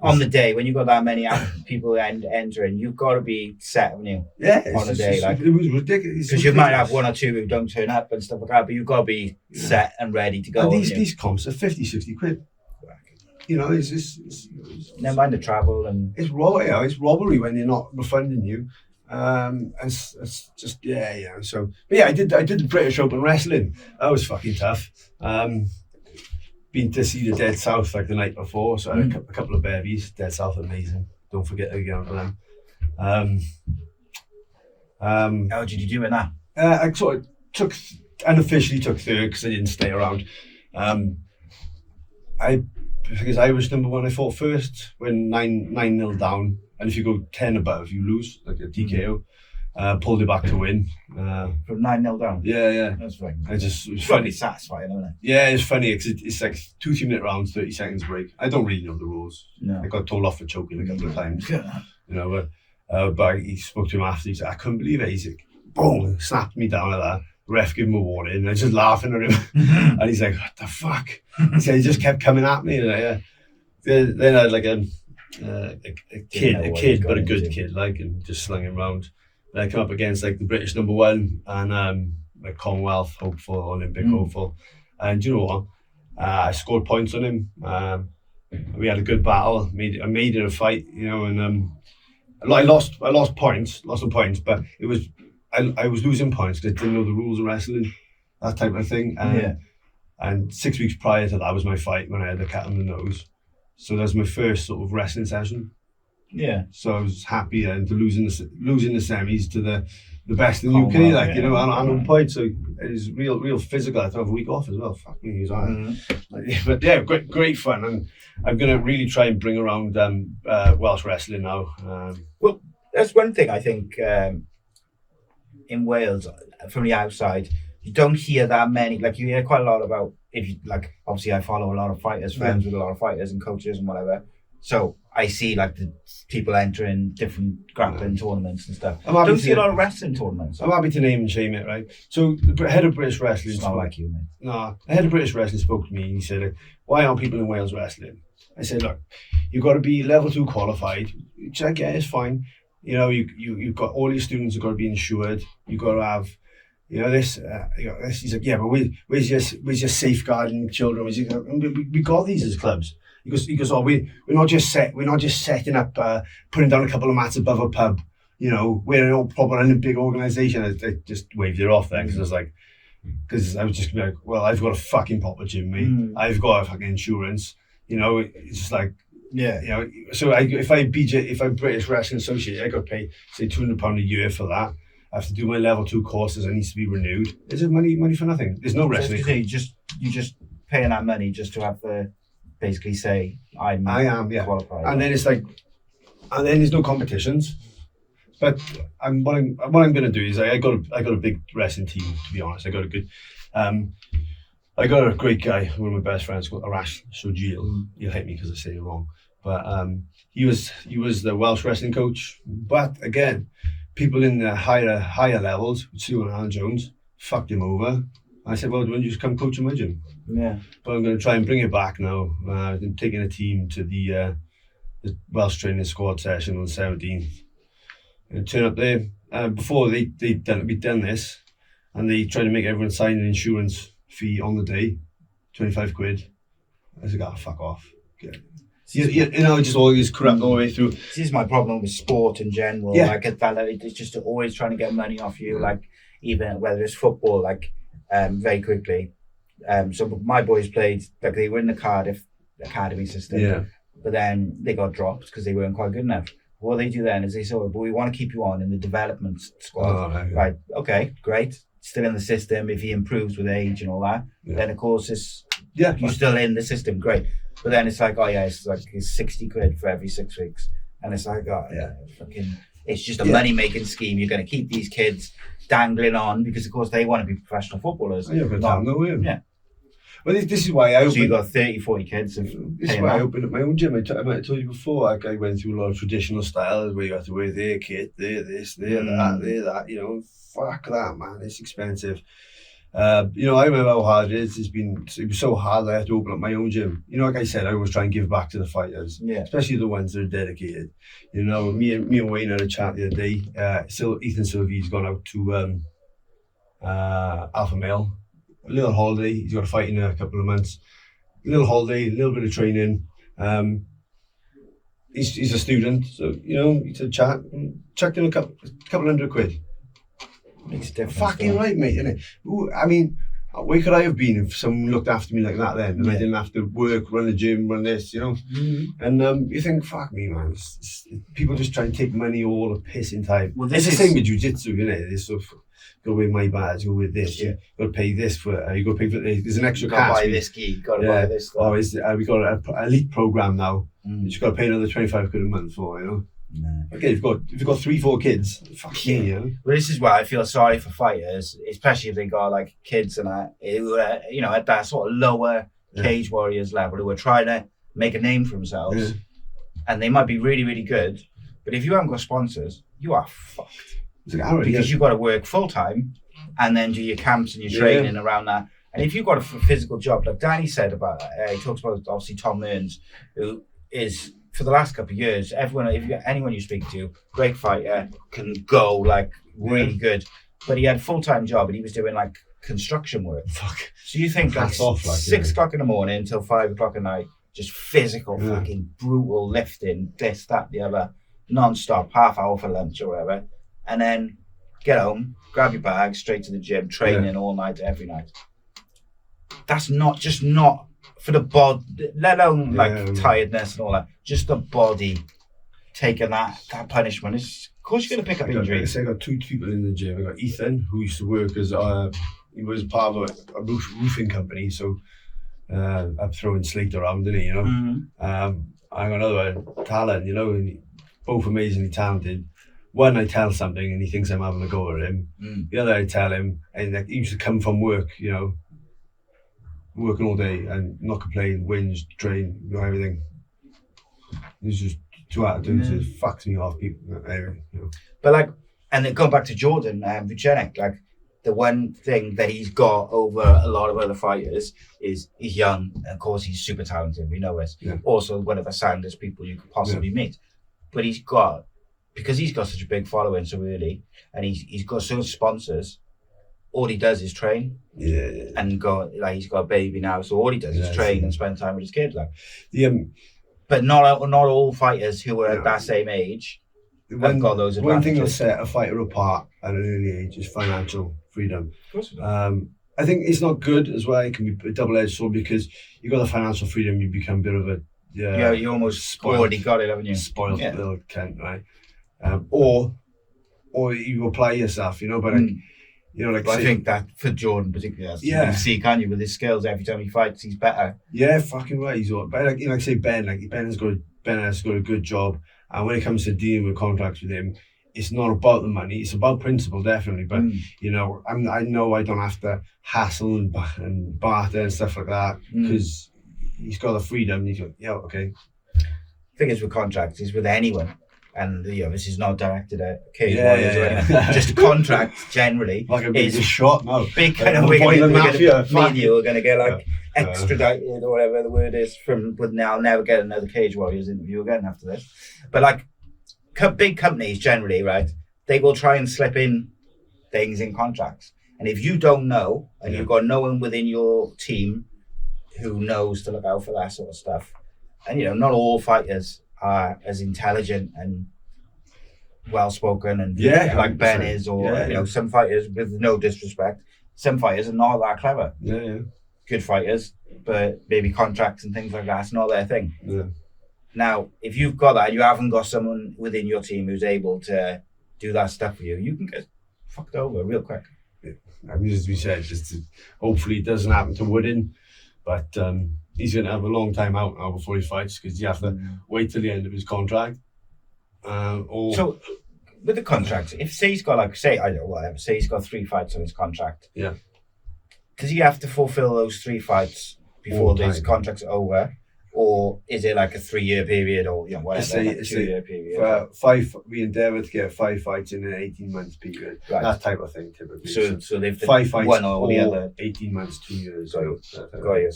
On the day when you've got that many people entering, you've got to be set, haven't you?
Yeah.
On a day, like,
it was ridiculous. Because
you might have one or two who don't turn up and stuff like that, but you've got to be set and ready to go.
And these comps are 50-60 quid. It's
never mind the travel and
it's robbery when they're not refunding you. It's just So, but I did the British Open wrestling. That was fucking tough. Been to see the Dead South like the night before, so I had a couple of bevies. Dead South, amazing. Don't forget again for them.
How did you do in that?
I sort of unofficially took third because I didn't stay around. Because Irish number one, I fought first when 9-0 down, and if you go 10 above, you lose, like a TKO. Pulled it back to win.
From 9-0 down?
Yeah.
That's right.
It was
funny. Satisfying, isn't it?
Yeah, it's funny because it's like 2 3-minute rounds, 30 seconds break. I don't really know the rules.
No.
I got told off for choking a couple of times. But he spoke to him after. He said, I couldn't believe it. He's like, boom, snapped me down like that. Ref gave him a warning, and I was just laughing at him. And he's like, what the fuck? He said, he just kept coming at me. And then I had like a kid, but a good kid, like, and just slung him around. Then I come up against like the British number one and like Commonwealth hopeful, Olympic hopeful. And you know what? I scored points on him. We had a good battle. I made it a fight, and I lost points, but it was I was losing points because I didn't know the rules of wrestling, that type of thing. And 6 weeks prior to that was my fight when I had the cat on the nose. So that was my first sort of wrestling session.
Yeah.
So I was happy to losing the semis to the best in the UK, and on point. So it was real physical. I had to have a week off as well. Fuck me, he was But yeah, great fun, and I'm gonna really try and bring around Welsh wrestling now.
Well, that's one thing I think in Wales, from the outside, you don't hear that many. Like, you hear quite a lot about, if you like. Obviously, I follow a lot of fighters, friends with a lot of fighters and coaches and whatever. So I see like the people entering different grappling tournaments and stuff.
I'm happy
Don't see a
to-
lot of wrestling tournaments.
I'm happy to name and shame it, right? So the head of British Wrestling...
It's not like you, mate.
No, the head of British Wrestling spoke to me and he said, like, why aren't people in Wales wrestling? I said, look, you've got to be level 2 qualified, which I get is fine. You know, you've got all your students have got to be insured. You've got to have, this. He's like, yeah, but where's your safeguarding children? We got these as clubs. He goes, oh, we're not just setting up, putting down a couple of mats above a pub. We're a proper Olympic organisation. I just waved it off then because I was just like, well, I've got a fucking proper gym, mate. I've got a fucking insurance. It's just like, yeah. So if I'm British Wrestling Association, I got to pay say £200 a year for that. I have to do my level 2 courses. It needs to be renewed. Is it money for nothing? There's no wrestling.
You just paying that money just to have to basically say I am qualified.
And then it's like, and then there's no competitions. But what I'm going to do is I got a big wrestling team, to be honest. I got a great guy, one of my best friends called Arash Sojil. He'll hate me because I say it wrong. But he was the Welsh wrestling coach. But again, people in the higher levels, Sue and Alan Jones, fucked him over. I said, well, why don't you just come coach in my gym?
Yeah. But
I'm going to try and bring it back now. I'm taking a team to the Welsh training squad session on the 17th. And turn up there. Before we'd done this, and they tried to make everyone sign an insurance fee on the day, 25 quid. I was like, fuck off. Okay. Just always corrupt all the way through.
This is my problem with sport in general.
Yeah.
Like at Bellator, it's just always trying to get money off you. Like even whether it's football, very quickly. So my boys played, like they were in the Cardiff academy system.
Yeah.
But then they got dropped because they weren't quite good enough. What they do then is they say, but we want to keep you on in the development squad.
Oh,
right, okay, great. Still in the system. If he improves with age and all that, then of course you're still in the system, great. But then it's like, it's 60 quid for every 6 weeks. And it's like, it's just a money-making scheme. You're going to keep these kids dangling on because, of course, they want to be professional footballers.
Yeah. Well, this is why I opened...
So you got 30, 40 kids.
This is why I opened up my own gym. I might have told you before, I went through a lot of traditional styles where you have to wear their kit, their this, their that, fuck that, man, it's expensive. I remember how hard it is. It was so hard I had to open up my own gym. Like I said, I always try and give back to the fighters, especially the ones that are dedicated. Me and Wayne had a chat the other day. Ethan Sylvie's gone out to Alpha Male. A little holiday. He's got a fight in a couple of months. A little holiday, a little bit of training. He's a student, so he's a chat. Chucked in a couple hundred quid.
Makes a difference.
Fucking right, mate. Innit? Where could I have been if someone looked after me like that then, and I didn't have to work, run the gym, run this,
Mm-hmm.
And you think, fuck me, man. People just try and take money all the pissing time.
Well,
it's the same with jiu-jitsu, It's sort of, go with my badge, go with this. You got to pay this for. You got to pay for. There's an extra cash.
Buy this gi. Got to buy this stuff.
We got an elite program now. You just got to pay another 25 quid a month for.
No.
Okay, if you've got 3-4 kids, fuck you.
Well, this is why I feel sorry for fighters, especially if they got like kids and at that sort of lower cage warriors level who are trying to make a name for themselves, and they might be really, really good, but if you haven't got sponsors, you are fucked. Because you've got to work full time and then do your camps and your training around that. And if you've got a physical job, like Danny said about, he talks about obviously Tom Mearns, who is for the last couple of years, anyone you speak to, great fighter, can go like really good, but he had a full-time job and he was doing like construction work.
Fuck.
So you think like 6 o'clock in the morning until 5 o'clock at night, just physical, fucking brutal lifting, this, that, the other, non-stop, half hour for lunch or whatever, and then get home, grab your bag, straight to the gym, training all night, every night. That's not for the body, let alone tiredness and all that. Just the body taking that punishment. Of course, you're going to pick up injuries.
I got 2 people in the gym. I got Ethan, who used to work as he was part of a roofing company, so I'm throwing slate around, didn't he? I got another one, Talon. And both amazingly talented. One, I tell something and he thinks I'm having a go at him. The other, I tell him, and he used to come from work, working all day and not complain, whinge, train, everything. It's just two attitudes. It fucks me off. People, anyway,
But like, and then going back to Jordan Vucenic, like the one thing that he's got over a lot of other fighters is he's young. And of course, he's super talented. We know this.
Yeah.
Also, one of the soundest people you could possibly meet. But because he's got such a big following so early, and he's got so much sponsors. All he does is train. And go like he's got a baby now, so all he does is train and spend time with his kids. Like, but not all fighters who are at that same age have got those advantages.
One thing that'll set a fighter apart at an early age is financial freedom.
Of course it does.
I think it's not good as well. It can be a double-edged sword because you got the financial freedom, you become a bit of a
you almost already got it, haven't you?
Spoiled little cunt, right? Or you apply yourself, but like.
I think that for Jordan particularly, you can see, can't you, with his skills, every time he fights, he's better.
Yeah, fucking right. He's all, but like say Ben, Ben has got a good job, and when it comes to dealing with contracts with him, it's not about the money. It's about principle, definitely. But I know I don't have to hassle and barter and stuff like that because he's got the freedom. He's like, okay.
The thing is with contracts, is with anyone. And this is not directed at cage warriors or anything. Just a contract generally.
Like a big shot, no.
Big kind of media are going to get like extradited or whatever the word is but now I'll never get another Cage Warriors interview again after this. But like big companies generally, right? They will try and slip in things in contracts. And if you don't know, and you've got no one within your team who knows to look out for that sort of stuff, and not all fighters are as intelligent and well-spoken and like Ben is, or some fighters, with no disrespect, some fighters are not that clever. Good fighters, but maybe contracts and things like that's not their thing. Now, if you've got that, you haven't got someone within your team who's able to do that stuff for you, you can get fucked over real quick.
I mean, as we said, hopefully it doesn't happen to Wooden, but he's going to have a long time out now before he fights because you have to wait till the end of his contract.
So, with the contract, if say he's got say he's got 3 fights on his contract.
Yeah.
Does he have to fulfill those 3 fights before his contract's over? Or is it like a 3-year period or whatever, like a 2-year period?
We endeavour to get 5 fights in an 18-month period. Right. That type of thing, typically.
So they've
5 fights
one or the other.
18 months, 2 years.
Got you.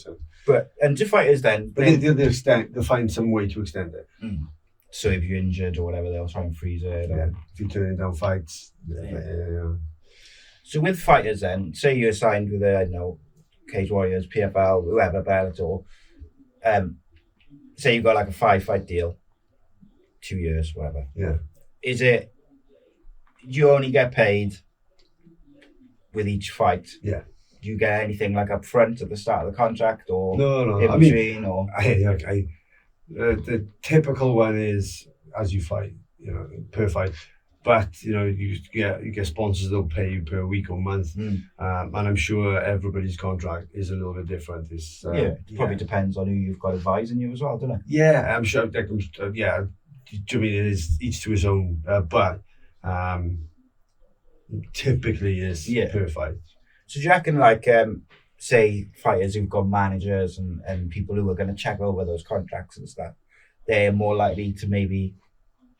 And do fighters then?
But they'll find some way to extend it.
So if you're injured or whatever, they'll try and freeze it.
If you're turning down fights.
So with fighters then, say you're signed with Cage Warriors, PFL, whoever, Bellator. Say you've got like a 5-fight deal, 2 years, whatever.
Yeah.
Is it you only get paid with each fight?
Yeah.
Do you get anything like up front at the start of the contract or
no?
In between
the typical one is as you fight, per fight. But you get sponsors that'll pay you per week or month, and I'm sure everybody's contract is a little bit different. It
probably depends on who you've got advising you as well, doesn't it?
Yeah, I'm sure. I mean, it is each to his own, but typically is per fight.
So do you reckon, say fighters who've got managers and people who are going to check over those contracts and stuff, they're more likely to maybe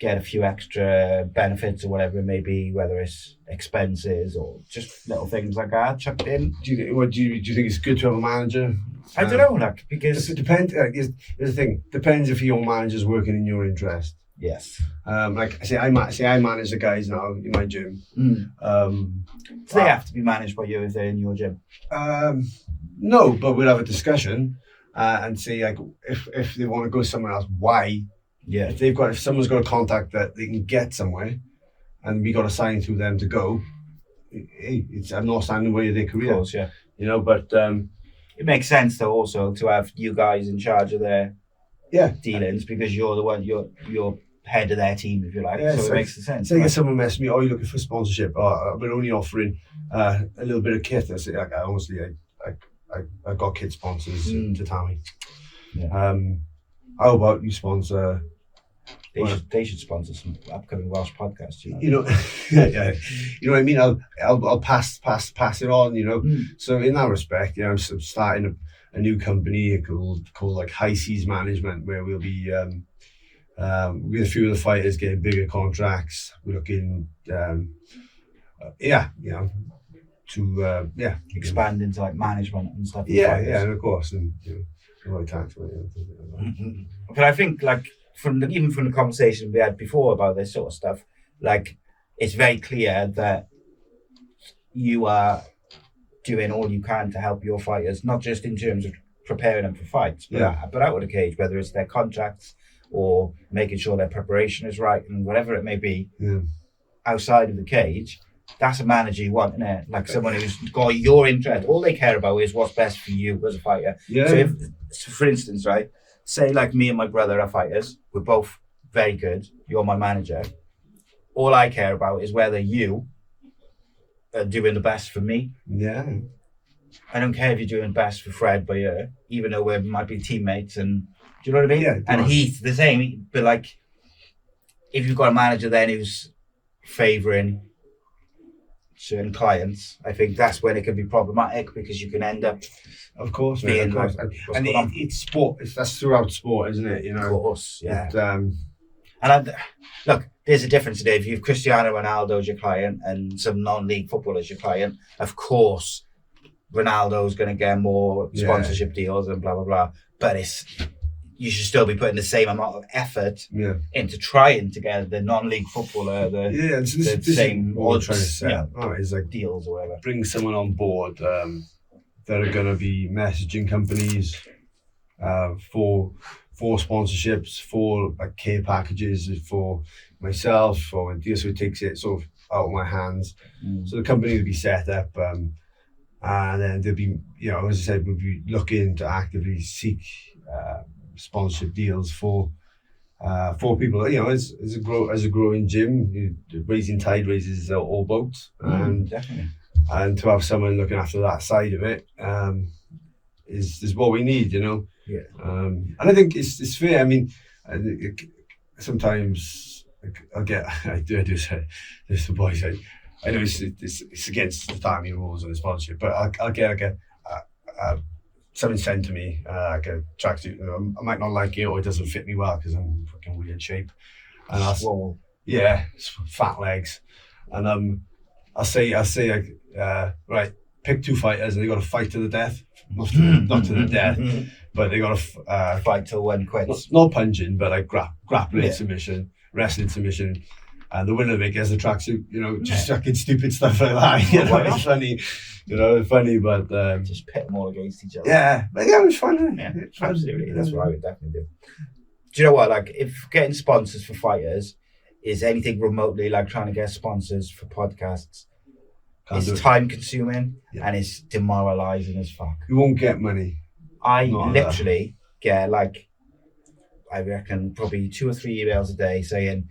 get a few extra benefits or whatever it may be, whether it's expenses or just little things like that chucked in?
Do you think it's good to have a manager?
I don't know, because
it depends. Here's the thing: depends if your manager's working in your interest.
Yes.
I manage the guys now in my gym.
Do they have to be managed by you if they're in your gym?
No, but we'll have a discussion and see if they want to go somewhere else, why.
Yeah.
If someone's got a contact that they can get somewhere, and we got a sign through them to go, I'm not standing in the way of their career.
Of course, yeah.
But
it makes sense though also to have you guys in charge of their dealings because you're the one you're head of their team, if you like. So it makes sense.
Say someone messaged me, you're looking for sponsorship. We're only offering a little bit of kit. I say, honestly, I got kit sponsors to Tammy.
Yeah.
How about you sponsor?
They should sponsor some upcoming Welsh podcasts.
You know what I mean. I'll pass it on. So in that respect, I'm starting a new company called like High Seas Management, where we'll be with a few of the fighters getting bigger contracts. We're looking, to
expand into like management and stuff.
And of course, and tax.
But I think like even from the conversation we had before about this sort of stuff, like it's very clear that you are doing all you can to help your fighters, not just in terms of preparing them for fights, but out of the cage, whether it's their contracts or making sure their preparation is right and whatever it may be. Outside of the cage, that's a manager you want, isn't it? Like someone who's got your interest. All they care about is what's best for you as a fighter. So for instance, right, say like me and my brother are fighters, we're both very good, you're my manager. All I care about is whether you are doing the best for me. I don't care if you're doing best for Fred, but even though we might be teammates, and do you know what I mean? And he's the same, but like if you've got a manager then who's favouring certain clients, I think that's when it can be problematic, because you can end up,
of course,
being
and it's sport. That's throughout sport, isn't it?
Of course, look, there's a difference today. If you've Cristiano Ronaldo as your client and some non-league football as your client, of course, Ronaldo's going to get more sponsorship deals and blah blah blah. But you should still be putting the same amount of effort into trying to get the non-league footballer the same odds,
is like
deals or whatever.
Bring someone on board that are going to be messaging companies for sponsorships, for like care packages for myself, or so it takes it sort of out of my hands. So the company will be set up, and then there'll be, as I said, we'll be looking to actively seek sponsorship deals for people. As a growing gym, raising tide raises all boats, and
definitely.
And to have someone looking after that side of it is what we need, And I think it's fair. I mean, sometimes I do say this to boys. I know it's against the timing rules and the sponsorship, but I'll get something sent to me, like a tracksuit. I might not like it, or it doesn't fit me well because I'm in fucking weird shape, and fat legs, and I'll say right, pick two fighters and they got to fight to the death, not to the death, but they got to
fight till one quits.
Not punching, but like grappling submission, wrestling submission. And the winner of it gets a tracksuit, just fucking stupid stuff like that. It's funny, funny, but
just pit them all against each other.
But it was fun. Isn't it?
Yeah, absolutely. That's what I would definitely do. Do you know what? Like, if getting sponsors for fighters is anything remotely like trying to get sponsors for podcasts, it's time consuming and it's demoralizing as fuck.
You won't get money.
I literally get I reckon probably 2 or 3 emails a day saying,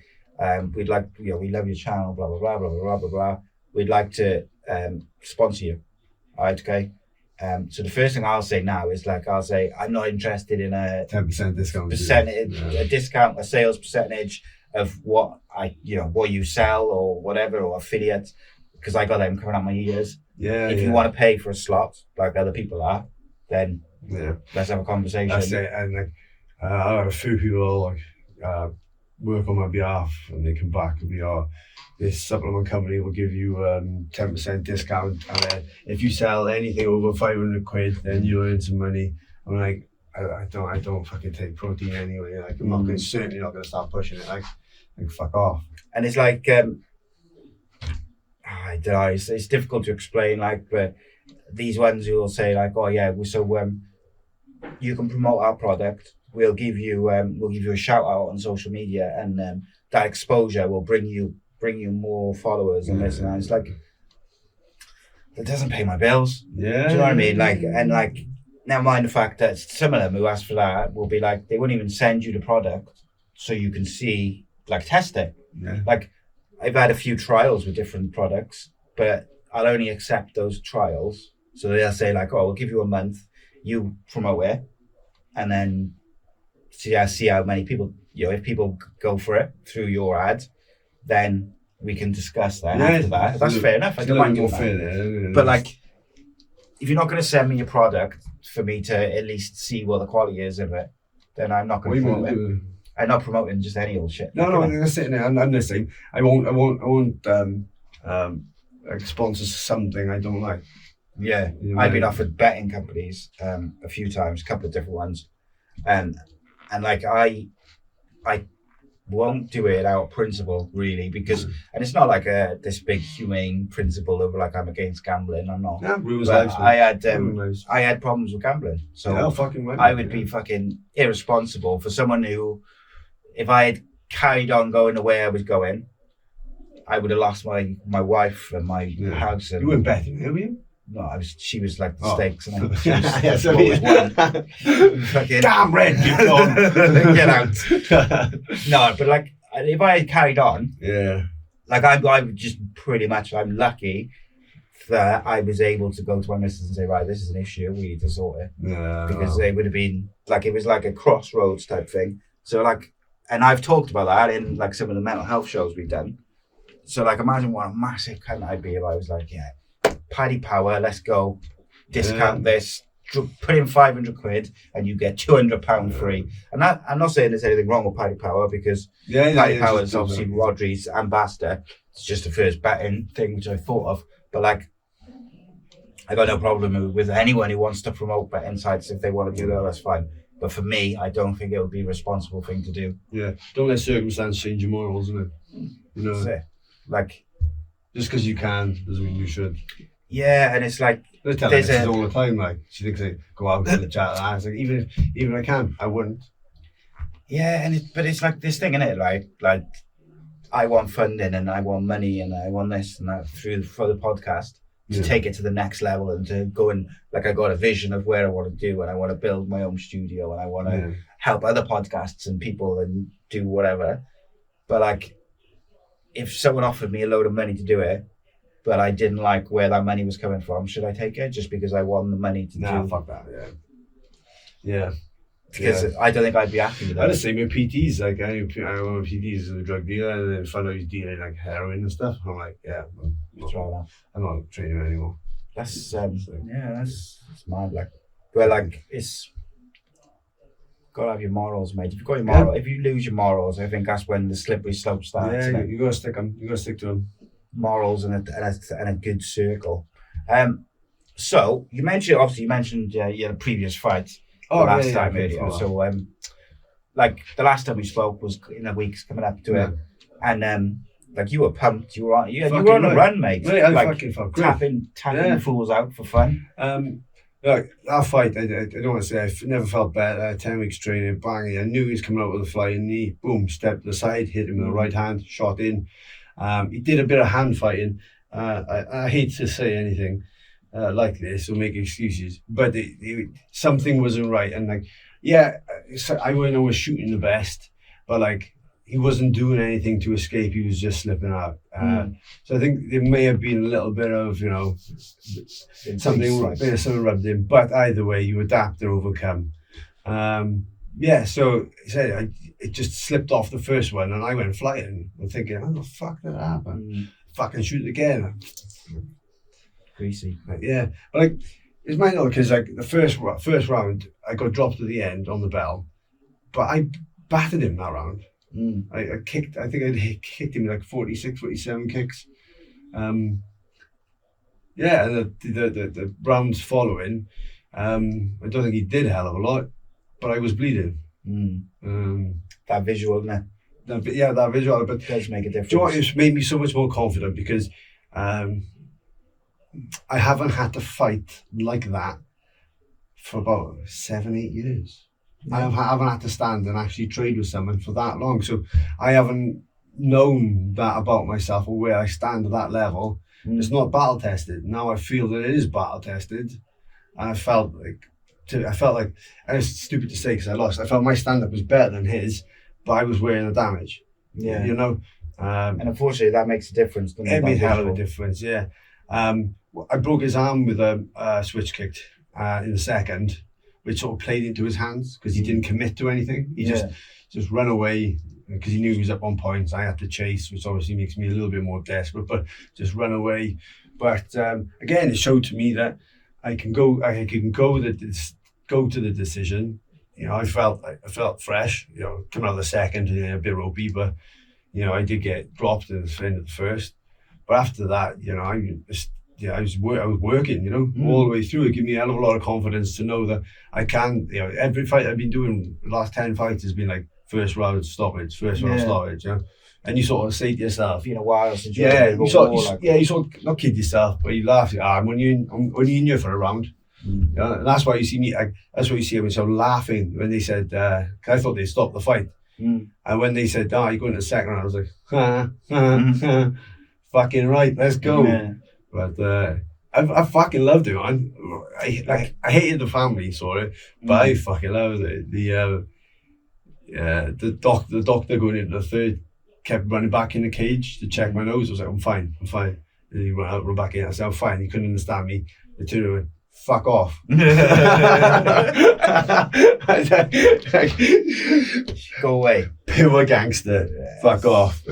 we'd like, we love your channel, blah, blah, blah, blah, blah, blah, blah. We'd like to sponsor you. All right, okay. So the first thing I'll say now is I'll say, I'm not interested in a
10% discount.
A discount, a sales percentage of what what you sell or whatever, or affiliates, because I got them coming out my ears. If you want to pay for a slot like other people are, then let's have a conversation.
That's it. And I have a few people work on my behalf, and they come back and be, this supplement company will give you 10% discount, and then if you sell anything over 500 quid, then you earn some money. I'm like, I don't fucking take protein anyway. Like, I'm certainly not going to start pushing it. Like fuck off.
And it's like, I don't know, it's difficult to explain. But these ones who will say you can promote our product. We'll give you a shout out on social media, and that exposure will bring you more followers and this and that. It's like, that doesn't pay my bills. Do you know what I mean? Never mind the fact that some of them who ask for that will be like, they wouldn't even send you the product so you can see, test it. I've had a few trials with different products, but I'll only accept those trials. So they'll say we'll give you a month, you promote it, and then see how many people, if people go for it through your ad, then we can discuss that after that. That's fair enough. I don't mind doing that. But if you're not going to send me your product for me to at least see what the quality is of it, then I'm not going to promote it. I'm not promoting just any old shit.
No, I'm sitting there. I'm the same. I won't like sponsor something I don't like.
Yeah,
You know,
I've been offered betting companies a few times, a couple of different ones, and like I won't do it out of principle really, because and it's not like this big humane principle of like I'm against gambling. I'm not.
Yeah, rules
But
lives.
I had problems with gambling, so
yeah, fucking right,
I would be fucking irresponsible for someone who, if I had carried on going the way I was going, I would have lost my wife and my house. And
you weren't betting, were you?
no, she was like the stakes, and she
yeah, so
always won. Fucking
damn red, you've gone.
Get out. No, but like if I had carried on, like I would just pretty much. I'm lucky that I was able to go to my missus and say, right, this is an issue, we need to sort it, because it would have been like, it was like a crossroads type thing. So like, and I've talked about that in like some of the mental health shows we've done. So like, imagine what a massive cunt I'd be if I was like, yeah, Paddy Power, let's go, discount this, put in 500 quid and you get £200 free. And that, I'm not saying there's anything wrong with Paddy Power, because Paddy Power is obviously Rodri's ambassador. It's just the first betting thing which I thought of. But like, I got no problem with anyone who wants to promote betting sites. If they want to do that, that's fine. But for me, I don't think it would be a responsible thing to do.
Yeah, don't let circumstance change your morals, isn't it? You know,
that's it. Like,
just because you can doesn't mean you should.
Yeah, and it's like
they tell me this all the time. Like, she thinks they go out to the chat, and I was like, even if I can, I wouldn't.
Yeah, but it's like this thing, isn't it? Right, like I want funding and I want money and I want this and that for the podcast to take it to the next level and to go and like, I got a vision of where I want to do, and I want to build my own studio and I want to help other podcasts and people and do whatever. But like, if someone offered me a load of money to do it, but I didn't like where that money was coming from, should I take it just because I want the money to do?
Nah, fuck that. Yeah.
Because I don't think I'd be happy with that.
I'm the same with PTs. Like, I know my PTs is a drug dealer, and then found out he's dealing like heroin and stuff. I'm like, I'm not training anymore.
That's that's mad. Like, but like, it's gotta have your morals, mate. If you've got your morals, if you lose your morals, I think that's when the slippery slope starts.
Yeah, you gotta stick them. You gotta stick to them.
Morals and a good circle. So you mentioned your previous fight last time earlier. So like the last time we spoke was in the weeks coming up to it, and like you were pumped. You were on a run, mate.
I
like
fucking felt great.
tapping fools out for fun.
Look, that fight, I don't want to say I never felt better. 10 weeks training, banging. I knew he was coming out with a flying knee. Boom, stepped to the side, hit him with the right hand, shot in. He did a bit of hand fighting. I hate to say anything like this or make excuses, but something wasn't right. And like, I wouldn't know was shooting the best, but like, he wasn't doing anything to escape. He was just slipping out. So I think there may have been a little bit of, something rubbed in. But either way, you adapt and overcome. So he said it just slipped off the first one, and I went flying. I'm thinking, how the fuck did that happen? Fucking shoot again.
Greasy.
But like, it's my note because like the first round, I got dropped at the end on the bell, but I battered him that round. I kicked. I think I kicked him like 46, 47 kicks. And the rounds following, I don't think he did a hell of a lot, but I was bleeding.
That visual, isn't it?
That visual, but
it does make a difference.
Do you know what? It's made me so much more confident because I haven't had to fight like that for about 7-8 years. I haven't had to stand and actually trade with someone for that long, so I haven't known that about myself or where I stand at that level. It's not battle tested. Now I feel that it is battle tested, and I felt like, and it's stupid to say because I lost. I felt my stand up was better than his, but I was wearing the damage.
Yeah,
and
unfortunately that makes a difference.
It made a hell of a difference. Yeah, I broke his arm with a switch kick in the second, which sort of played into his hands because he didn't commit to anything. He just ran away because he knew he was up on points. I had to chase, which obviously makes me a little bit more desperate, but just run away. But again, it showed to me that I can go to the decision you know, I felt fresh, you know, coming out of the second, a bit ropey, but, you know, I did get dropped at the end of the first. But after that, you know, I was working, you know, all the way through. It gave me a hell of a lot of confidence to know that I can, you know, every fight I've been doing, the last 10 fights has been like first round stoppage, you know. And you sort of say to yourself,
it's been a while since
you sort of not kid yourself, but you laugh. I'm only in here for a round. You know, and that's why you see me. That's why you see me so laughing when they said, "Cause I thought they'd stop the fight." And when they said, "Oh, you're going to the second round," I was like, "Fucking right, let's go." Yeah. But I fucking loved it, man. I hated the family, sorry, but I fucking loved it. The doctor going into the third kept running back in the cage to check my nose. I was like, I'm fine. And he ran back in. I said, I'm fine. He couldn't understand me. They turned around, fuck off.
Go away.
Pure gangster. Yes. Fuck off.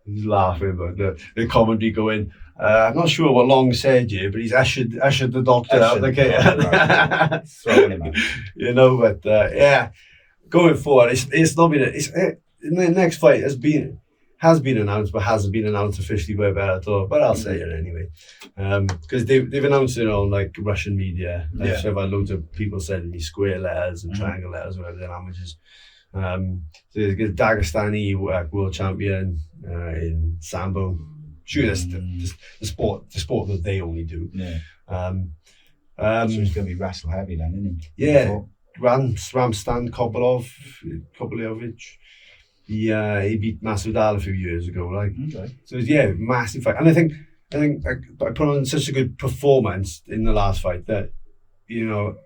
He's laughing, but the commentary going, I'm not sure what Long said here, but he's ushered the doctor out. Okay.
Throwing him out.
You know, but yeah, going forward, it's not been. The next fight has been announced, but hasn't been announced officially by Bellator. But I'll say it anyway, because they've announced it on like Russian media. So I've had loads of people sending me square letters and triangle letters, whatever their languages. So there's a Dagestani world champion in Sambo. Sure, that's the sport that they only do.
Yeah. So he's going to be wrestle heavy then, isn't he?
Yeah. Ramstan Kovalovich. He beat Masvidal a few years ago, like. Okay. So yeah, massive fight, and I think I put on such a good performance in the last fight that, you know,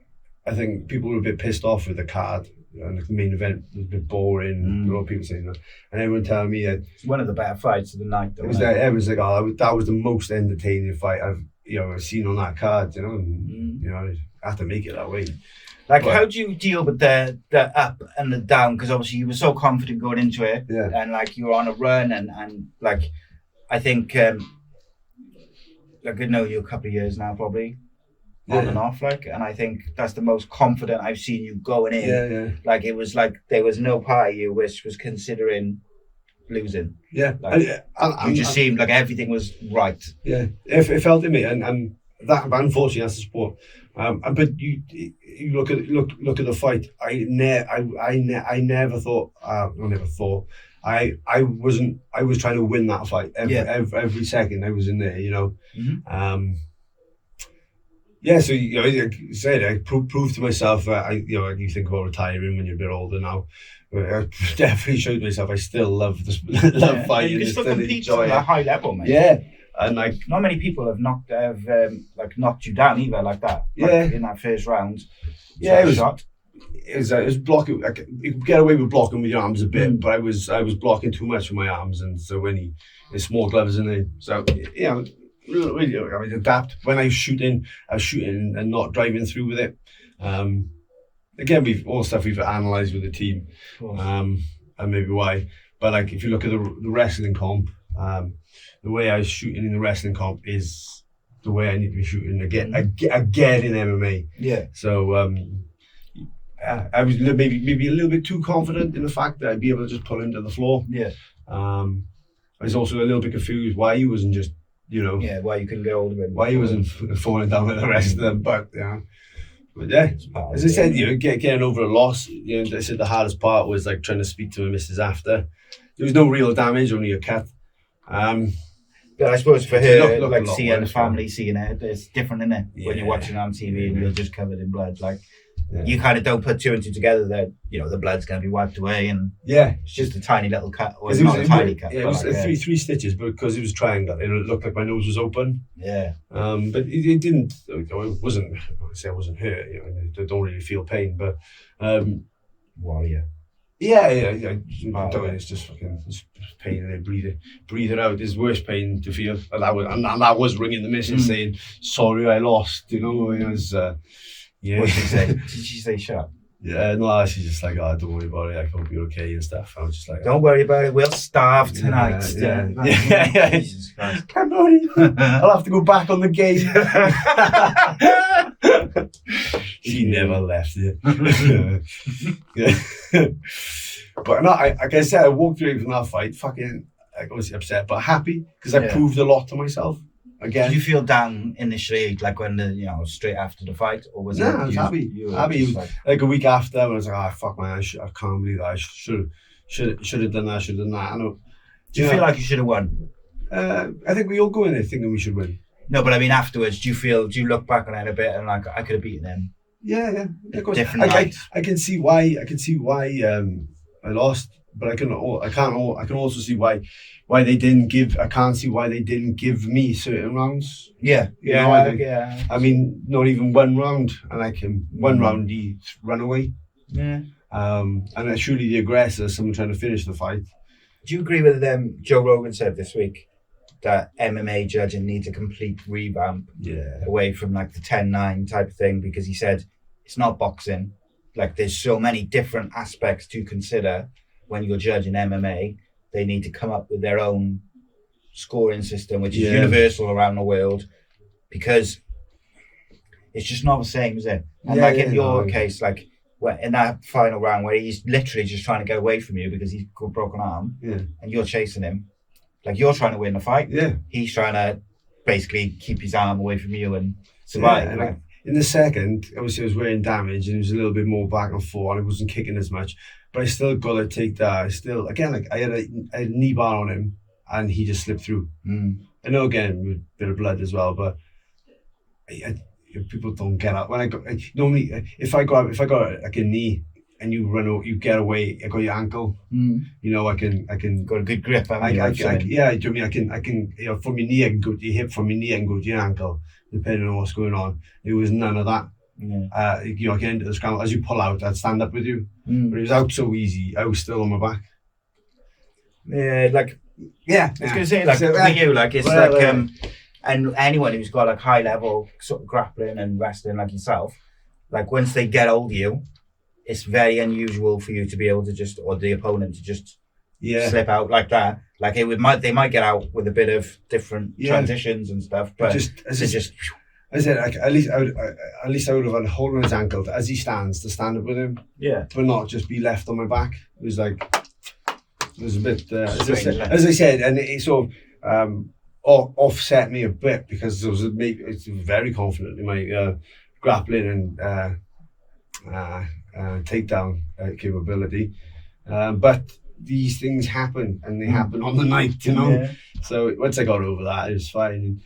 I think people were a bit pissed off with the card. And the main event was a bit boring. A lot of people saying that, and everyone telling me that
it's one of the better fights of the night. Though,
everyone's like, "Oh, that was the most entertaining fight I've seen on that card." You know, and you know, I have to make it that way.
Like, how do you deal with the up and the down? Because obviously you were so confident going into it, and like you were on a run, and like I think like I've known you a couple of years now, probably. On and off, like, and I think that's the most confident I've seen you going in. Like, it was like there was no part of you which was considering losing. Like, you just seemed like everything was right.
It felt in me, and that, unfortunately, that's the sport. But you look at the fight. I never thought. I was trying to win that fight every second I was in there. You know. So you know, like I said, I proved to myself that you think about retiring when you're a bit older now. I definitely showed myself I still love fighting.
You can still compete at a high level, mate.
Yeah, and like
not many people have knocked you down either like that. Like, in that first round.
It was blocking. Like, you could get away with blocking with your arms a bit, but I was blocking too much with my arms, and so when his small gloves in there, so yeah. I mean, adapt. When I was shooting and not driving through with it. Again, we've analysed with the team, and maybe why. But like, if you look at the wrestling comp, the way I was shooting in the wrestling comp is the way I need to be shooting again in MMA.
Yeah.
So I was maybe a little bit too confident in the fact that I'd be able to just pull him to the floor.
Yeah.
I was also a little bit confused why he wasn't just. You know,
why you couldn't get hold of him?
Why he wasn't falling down with the rest of them? But as I said, you know, getting over a loss. You know, I said the hardest part was like trying to speak to my missus after. There was no real damage, only a cut.
But I suppose for her, like seeing the family, seeing it, it's different, isn't it? When you're watching on TV and you're just covered in blood, like. You kind of don't put two and two together that, you know, the blood's going to be wiped away and it's just a tiny little cut. Or not a tiny cut.
It was like, three stitches, but because it was triangle, it looked like my nose was open.
Yeah.
But it didn't, it wasn't, I wasn't hurt, you know, I don't really feel pain, but...
Warrior.
Yeah. It's just fucking pain and then breathe it out. It's worse pain to feel. And that was ringing the missus saying, sorry, I lost, you know, it was...
Yeah. What did she say? Did she say shut up?
Yeah, no, she's just like, oh, don't worry about it, I hope you're okay and stuff. I was just like,
don't worry about it, we'll starve tonight.
Yeah. Jesus Christ. Come on, I'll have to go back on the game. She never left it. Yeah. But no, like I said, I walked away from that fight fucking, I was upset, but happy because I proved a lot to myself. Again.
Did you feel down initially, like when straight after the fight, or was it?
I was happy. Happy. Like a week after, I was like, fuck man, I can't believe that. I should have done that. Should have done that. I know.
Do you feel like you should have won?
I think we all go in there thinking we should win. No,
but I mean afterwards, do you look back on it a bit and like I could have beaten him?
Yeah. Of course.
Different
I can see why. I lost, but I can also see why they didn't give. I can't see why they didn't give me certain rounds.
Yeah.
I mean, not even one round, and like him, one round he run away.
Yeah.
And surely the aggressor, someone trying to finish the fight.
Do you agree with them? Joe Rogan said this week that MMA judging needs a complete revamp away from like the 10-9 type of thing, because he said it's not boxing. Like there's so many different aspects to consider when you're judging MMA. They need to come up with their own scoring system, which is universal around the world, because it's just not the same, is it? And in your case, like in that final round where he's literally just trying to get away from you because he's got a broken arm, and you're chasing him, like you're trying to win the fight.
Yeah,
he's trying to basically keep his arm away from you and survive.
Yeah, like, in the second, obviously I was wearing damage and it was a little bit more back and forth, and I wasn't kicking as much, but I still got to take that. I had a knee bar on him and he just slipped through. I know, again, with a bit of blood as well, but people don't get up. When normally, if I got like a knee and you run out, you get away, I got your ankle. I can
got a good grip.
Do you know what I mean? I can from your knee I can go to your hip, from your knee I can go to your ankle, depending on what's going on. There was none of that. I can enter the scramble. As you pull out, I'd stand up with you. But it was out so easy, I was still on my back.
I was gonna say, like, for you, like, it's and anyone who's got like high level sort of grappling and wrestling like yourself, like once they get hold of you, it's very unusual for you to be able to just, or the opponent to just slip out like that. Like they might get out with a bit of different transitions and stuff, but
I said, like, at least I would have had a hold on his ankle as he stands to stand up with him. Yeah. But not just be left on my back. It was a bit, as I said, and it sort of offset me a bit because it's very confident in my grappling and takedown capability. But these things happen, and they happen on the night, Yeah. So once I got over that, it was fine. And,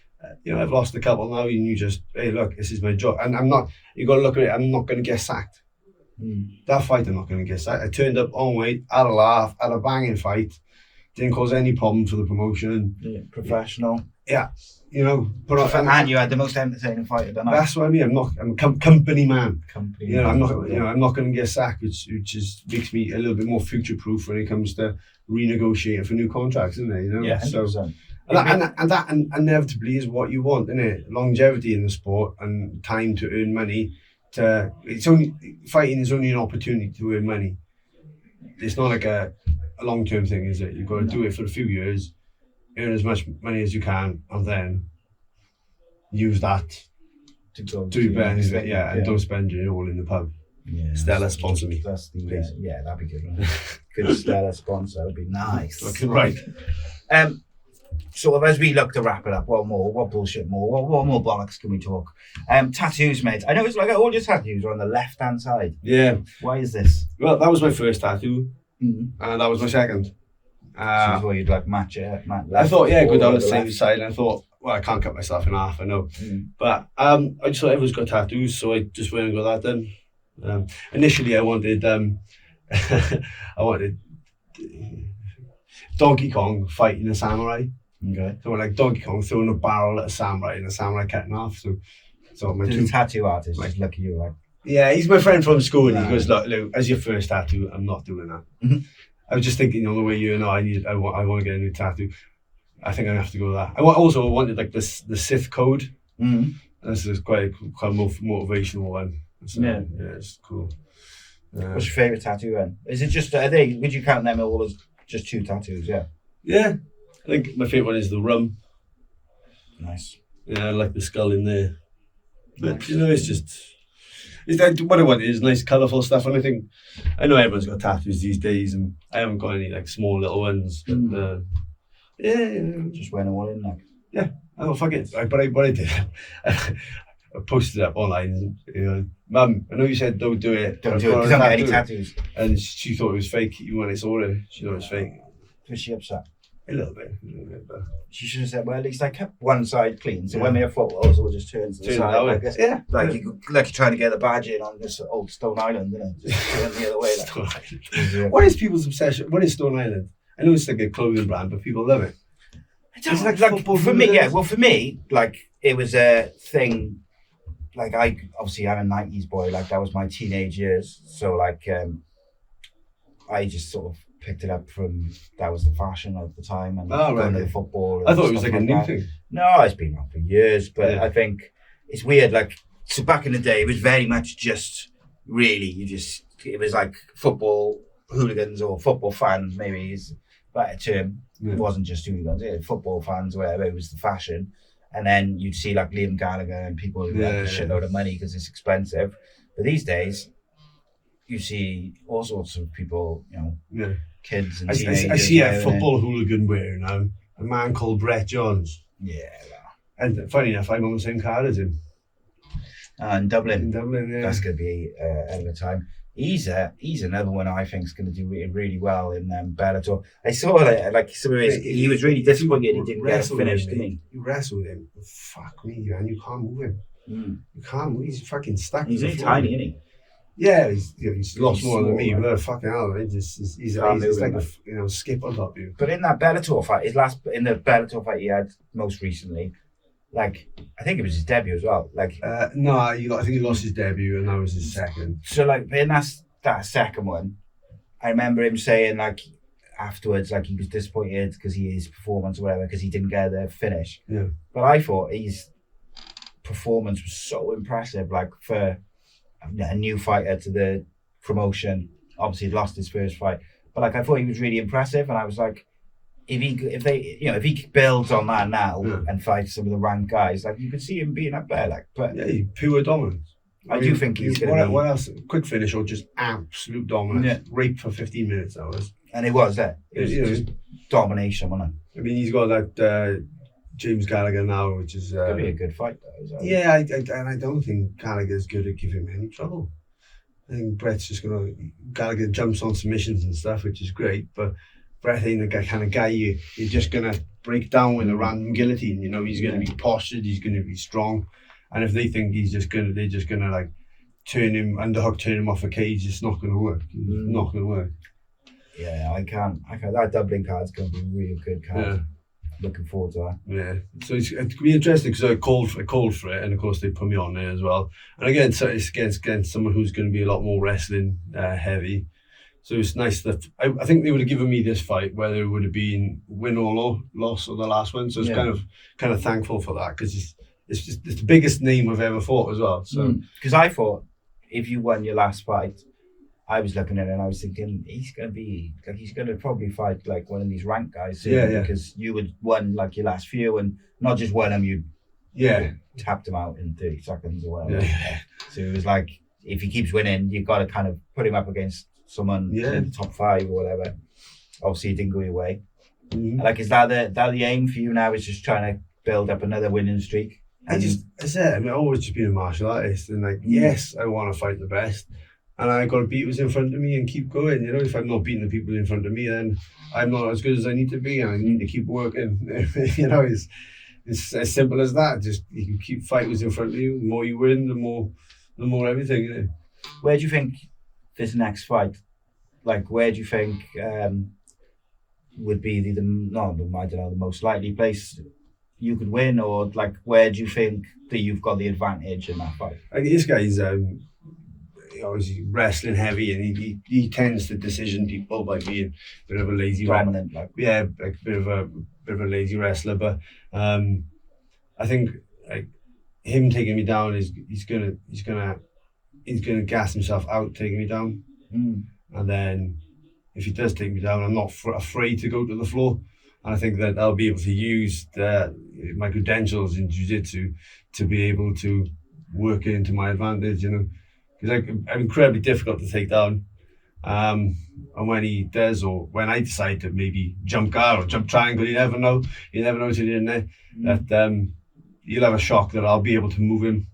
I've lost a couple now, and you just, hey, look, this is my job. And I'm not, you got to look at it, I'm not going to get sacked. That fight, I'm not going to get sacked. I turned up on weight, had a laugh, had a banging fight, didn't cause any problem for the promotion.
Yeah, professional.
Yeah,
and you had the most entertaining fight of the night.
That's what I mean. I'm a company man.
Company.
I'm not. I'm not going to get sacked, which makes me a little bit more future proof when it comes to renegotiating for new contracts, isn't it?
Yeah, 100%.
So. And that inevitably is what you want, isn't it? Longevity in the sport and time to earn money. Fighting is only an opportunity to earn money. It's not like a long-term thing, is it? You've got to do it for a few years, earn as much money as you can, and then use that to do better. And don't spend it all in the pub.
Yeah,
Stella sponsor me.
That's the that'd be good. Good Stella sponsor would be nice.
Looking right.
Sort of as we look to wrap it up, what bullshit more? What more bollocks can we talk? Tattoos, mate. I know it's like all your tattoos are on the left-hand side.
Yeah.
Why is this?
Well, that was my first tattoo, and that was my second.
So where you'd like match it,
I thought, go down the same side, and I thought, well, I can't cut myself in half, I know. But I just thought everyone's got tattoos, so I just went and got that done. Initially, I wanted Donkey Kong fighting a samurai.
Okay.
So like Donkey Kong throwing a barrel at a samurai and a samurai cutting off. So my two
tattoo artist just look at you like.
Yeah, he's my friend from school. And he goes, look, as your first tattoo, I'm not doing that. I was just thinking, the way you know, I want to get a new tattoo. I think I have to go with that. I also wanted like the Sith code. This is quite a motivational one. So, yeah, it's cool.
What's your favourite tattoo then? Is it just would you count them all as just 2 tattoos? Yeah.
Yeah. I think my favourite one is the rum.
Nice.
Yeah, I like the skull in there. But, it's just It's like, what I want is nice, colourful stuff. And I know everyone's got tattoos these days, and I haven't got any like small little ones. But
just went all in like.
Yeah. Oh fuck it! But I did. I posted it up online. Mum, I know you said don't do it.
Don't do it because I don't get any tattoos.
And she thought it was fake. Even when I saw it, she thought it was fake.
Was she upset?
A little bit. But
she should have said, well, at least I kept one side clean. So when we have photos, we'll just turn to the side. Like this.
Yeah.
Like you're trying to get the badge in on this old Stone Island, isn't it? Just turn the other way. Like.
Stone Island. What is people's obsession? What is Stone Island? I know it's like a clothing brand, but people love it.
It's like for me, yeah. Well, for me, like it was a thing. Like I'm a '90s boy. Like that was my teenage years. So like, I just sort of picked it up from that was the fashion of the time and going to the football.
I thought it was like a new thing.
No, it's been around for years, but I think it's weird. Like so, back in the day, it was very much just really it was like football hooligans or football fans. Maybe is a better term. Yeah. It wasn't just hooligans, football fans, whatever. It was the fashion. And then you'd see like Liam Gallagher and people who had a shitload of money because it's expensive. But these days, you see all sorts of people, kids and teenagers.
I see a football hooligan wear now, a man called Brett Johns.
Yeah.
And funny enough, I'm on the same card as him.
In Dublin.
In Dublin, yeah.
That's going to be a hell of a time. He's another one I think is going to do really well in Bellator. I saw that he was really disappointed he didn't get it finished, didn't he?
You wrestled him. Fuck me, man. You can't move him. You can't move. He's fucking stuck.
He's only tiny, isn't he?
Yeah, he's lost more than me. But fucking hell, he's like a skip on top of you.
But in that Bellator fight, in the Bellator fight he had most recently, like I think it was his debut as well. Like
no, I think he lost his debut and that was his second.
So like in that second one, I remember him saying like afterwards like he was disappointed because his performance or whatever because he didn't get the finish.
Yeah.
But I thought his performance was so impressive, like for a new fighter to the promotion. Obviously, he'd lost his first fight, but like I thought he was really impressive, and I was like, if he builds on that now and fights some of the ranked guys, like you could see him being up there. Like, but
yeah, pure dominance.
I do think he's going to.
What else? Quick finish or just absolute dominance? Yeah. Rape for 15 minutes. That was.
And it was that. It was just domination, wasn't it?
I mean, he's got that James Gallagher now, which is.
Could be a good fight, though.
Yeah, I don't think Gallagher's going to give him any trouble. I think Brett's just going to. Gallagher jumps on submissions and stuff, which is great, but Brett ain't the kind of guy you're just going to break down with a random guillotine. He's going to be postured, he's going to be strong. And if they think they're just going to like turn him off a cage, it's not going to work. It's not going to work.
Yeah, I can't. That Dublin card's going to be a real good card. Yeah. Looking forward to that.
Yeah, so it's going to be interesting because I called for it, and of course they put me on there as well. And again, so it's against someone who's going to be a lot more wrestling heavy. So it's nice that I think they would have given me this fight, whether it would have been win or loss or the last one. So it's kind of thankful for that because it's the biggest name I've ever fought as well. So
because I thought if you won your last fight, I was looking at it and I was thinking he's going to probably fight like one of these ranked guys. Because you had won like your last few and not just won them, you tapped him out in 30 seconds or whatever. Yeah. So it was like if he keeps winning, you've got to kind of put him up against someone in the top 5 or whatever. Obviously, it didn't go your way. Mm-hmm. Like, is that the aim for you now? Is just trying to build up another winning streak?
I've always just been a martial artist, and like, yes, I want to fight the best, and I got to beat who's in front of me and keep going. If I'm not beating the people in front of me, then I'm not as good as I need to be, and I need to keep working. It's as simple as that. Just you keep fighting who's in front of you. The more you win, the more everything.
Where do you think this next fight, like where do you think would be the most likely place you could win, or like where do you think that you've got the advantage in that fight?
I think this guy's obviously wrestling heavy, and he tends to decision people by being a bit of a lazy
dominant,
like a bit of a lazy wrestler. But I think like him taking me down he's gonna gas himself out taking me down. And then if he does take me down, I'm not afraid to go to the floor, and I think that I'll be able to use my credentials in jiu-jitsu to be able to work it into my advantage, because he's like incredibly difficult to take down. And when he does, or when I decide to maybe jump guard or jump triangle, you never know till you're in there. That you'll have a shock that I'll be able to move him.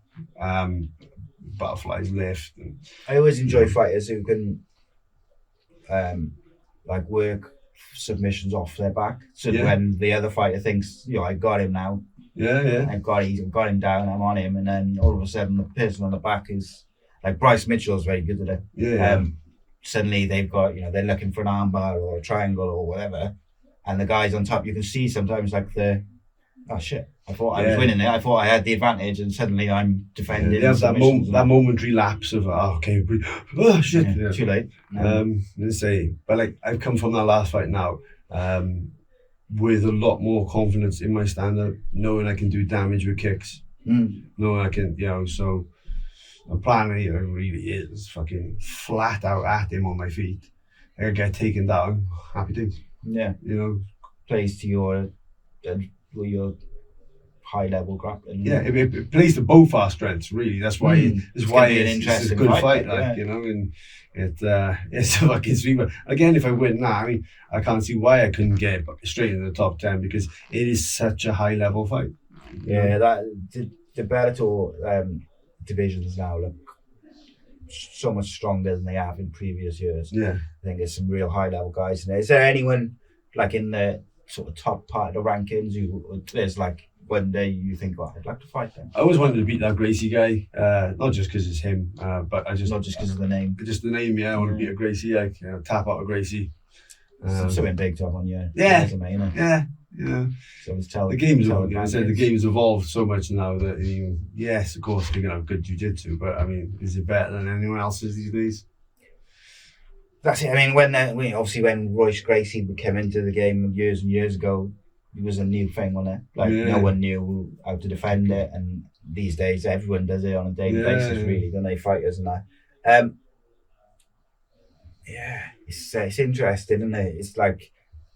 Butterflies lift.
I always enjoy fighters who can like work submissions off their back. So when the other fighter thinks, I got him now. I've got him down, I'm on him, and then all of a sudden the person on the back is like Bryce Mitchell's very good at it. Suddenly they've got, they're looking for an armbar or a triangle or whatever, and the guys on top, you can see sometimes like oh shit, I thought I was winning it, I thought I had the advantage, and suddenly I'm defending.
There's that momentary lapse of okay, oh shit,
too late.
Let's say, but like I've come from that last fight now with a lot more confidence in my stand-up, knowing I can do damage with kicks, knowing I can, so the plan really is fucking flat out at him on my feet. I get taken down, happy days.
Yeah, plays to your high level grappling.
Yeah, it plays to both our strengths really. That's why it's a good fight, and it's a fucking sweet. Again, if I win now, I can't see why I couldn't get straight in the top 10 because it is such a high level fight.
Yeah, the Bellator divisions now look so much stronger than they have in previous years.
Yeah,
I think there's some real high level guys in there. Is there anyone like in the sort of top part of the rankings who there's like one day you think, I'd like to fight them?
I always wanted to beat that Gracie guy, not just because it's him, but I just
not just because of the name.
Just the name, I want to beat a Gracie, tap out a Gracie.
Something big to have on your
resume,
So tell
the game's evolved so much now that yes, of course, you're gonna have good jiu-jitsu, but is it better than anyone else's these days?
That's it. When Royce Gracie came into the game years and years ago, it was a new thing, wasn't it? No one knew how to defend it, and these days everyone does it on a daily basis, really, don't they? Fighters and that. It's interesting, isn't it? It's like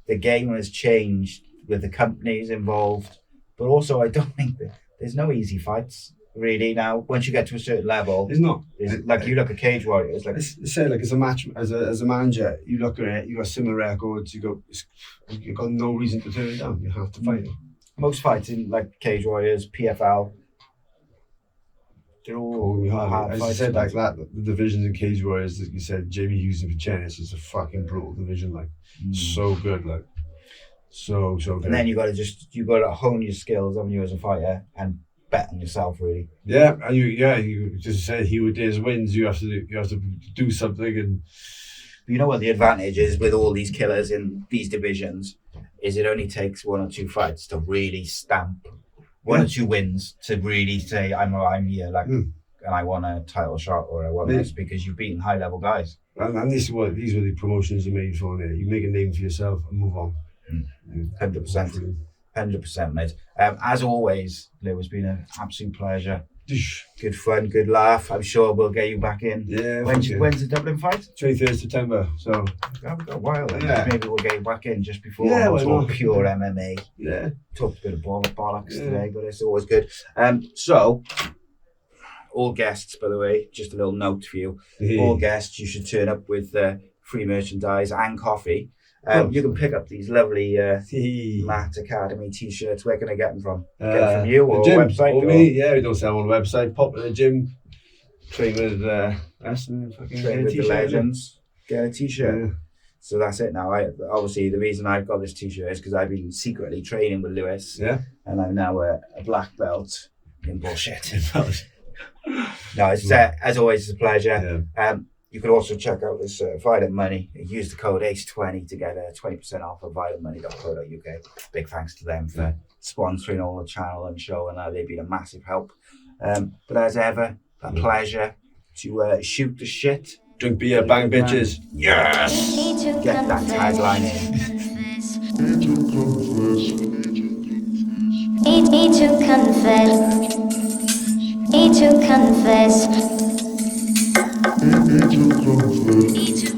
the game has changed with the companies involved, but also I don't think there's no easy fights really now. Once you get to a certain level,
there's not.
You look at Cage Warriors,
say as a match as a manager, you look at it, you got similar records, you've got no reason to turn it down. You have to fight it.
Most fights in like Cage Warriors, PFL, they're all hard
as
fights.
I said, like that, the divisions in Cage Warriors that you said, Jamie Hughes and Vicenis is a fucking brutal division, so good, so good.
And then you got to hone your skills, haven't you, as a fighter, and bet on yourself, really.
Yeah, and you just said he with his wins, you have to do something. And
you know what the advantage is with all these killers in these divisions is it only takes one or two fights to really stamp one or two wins to really say I'm here, and I want a title shot or I want this, because you've beaten high level guys.
And these were the promotions are made for. You make a name for yourself and move on.
100%, mate. As always, Lou, it's been an absolute pleasure. Good fun, good laugh. I'm sure we'll get you back in.
Yeah.
When's the Dublin fight?
23rd September. So
I've got a while.
Yeah.
Maybe we'll get you back in just before.
Well,
pure MMA.
Yeah.
Talked a bit of bollocks today, but it's always good. So all guests, by the way, just a little note for you. All guests, you should turn up with free merchandise and coffee. You can pick up these lovely Matt Academy t-shirts. Where can I get them from? Get them from you or
gym,
website?
Or me, we don't sell them on the website. Pop in the gym, train with us and fucking
train with the legends. Get a t-shirt.
Yeah.
So that's it now. Obviously, the reason I've got this t-shirt is because I've been secretly training with Lewis.
Yeah.
And I'm now a black belt in bullshit. No, it's as always, it's a pleasure.
Yeah.
You can also check out this Violent Money. Use the code ACE20 to get 20% off at violentmoney.co.uk. Big thanks to them for sponsoring all the channel and show, and they've been a massive help. But as ever, a pleasure to shoot the shit.
Drink beer, bang bitches.
Yes! Get that tagline in.
Need to confess. Need to confess. Need to confess.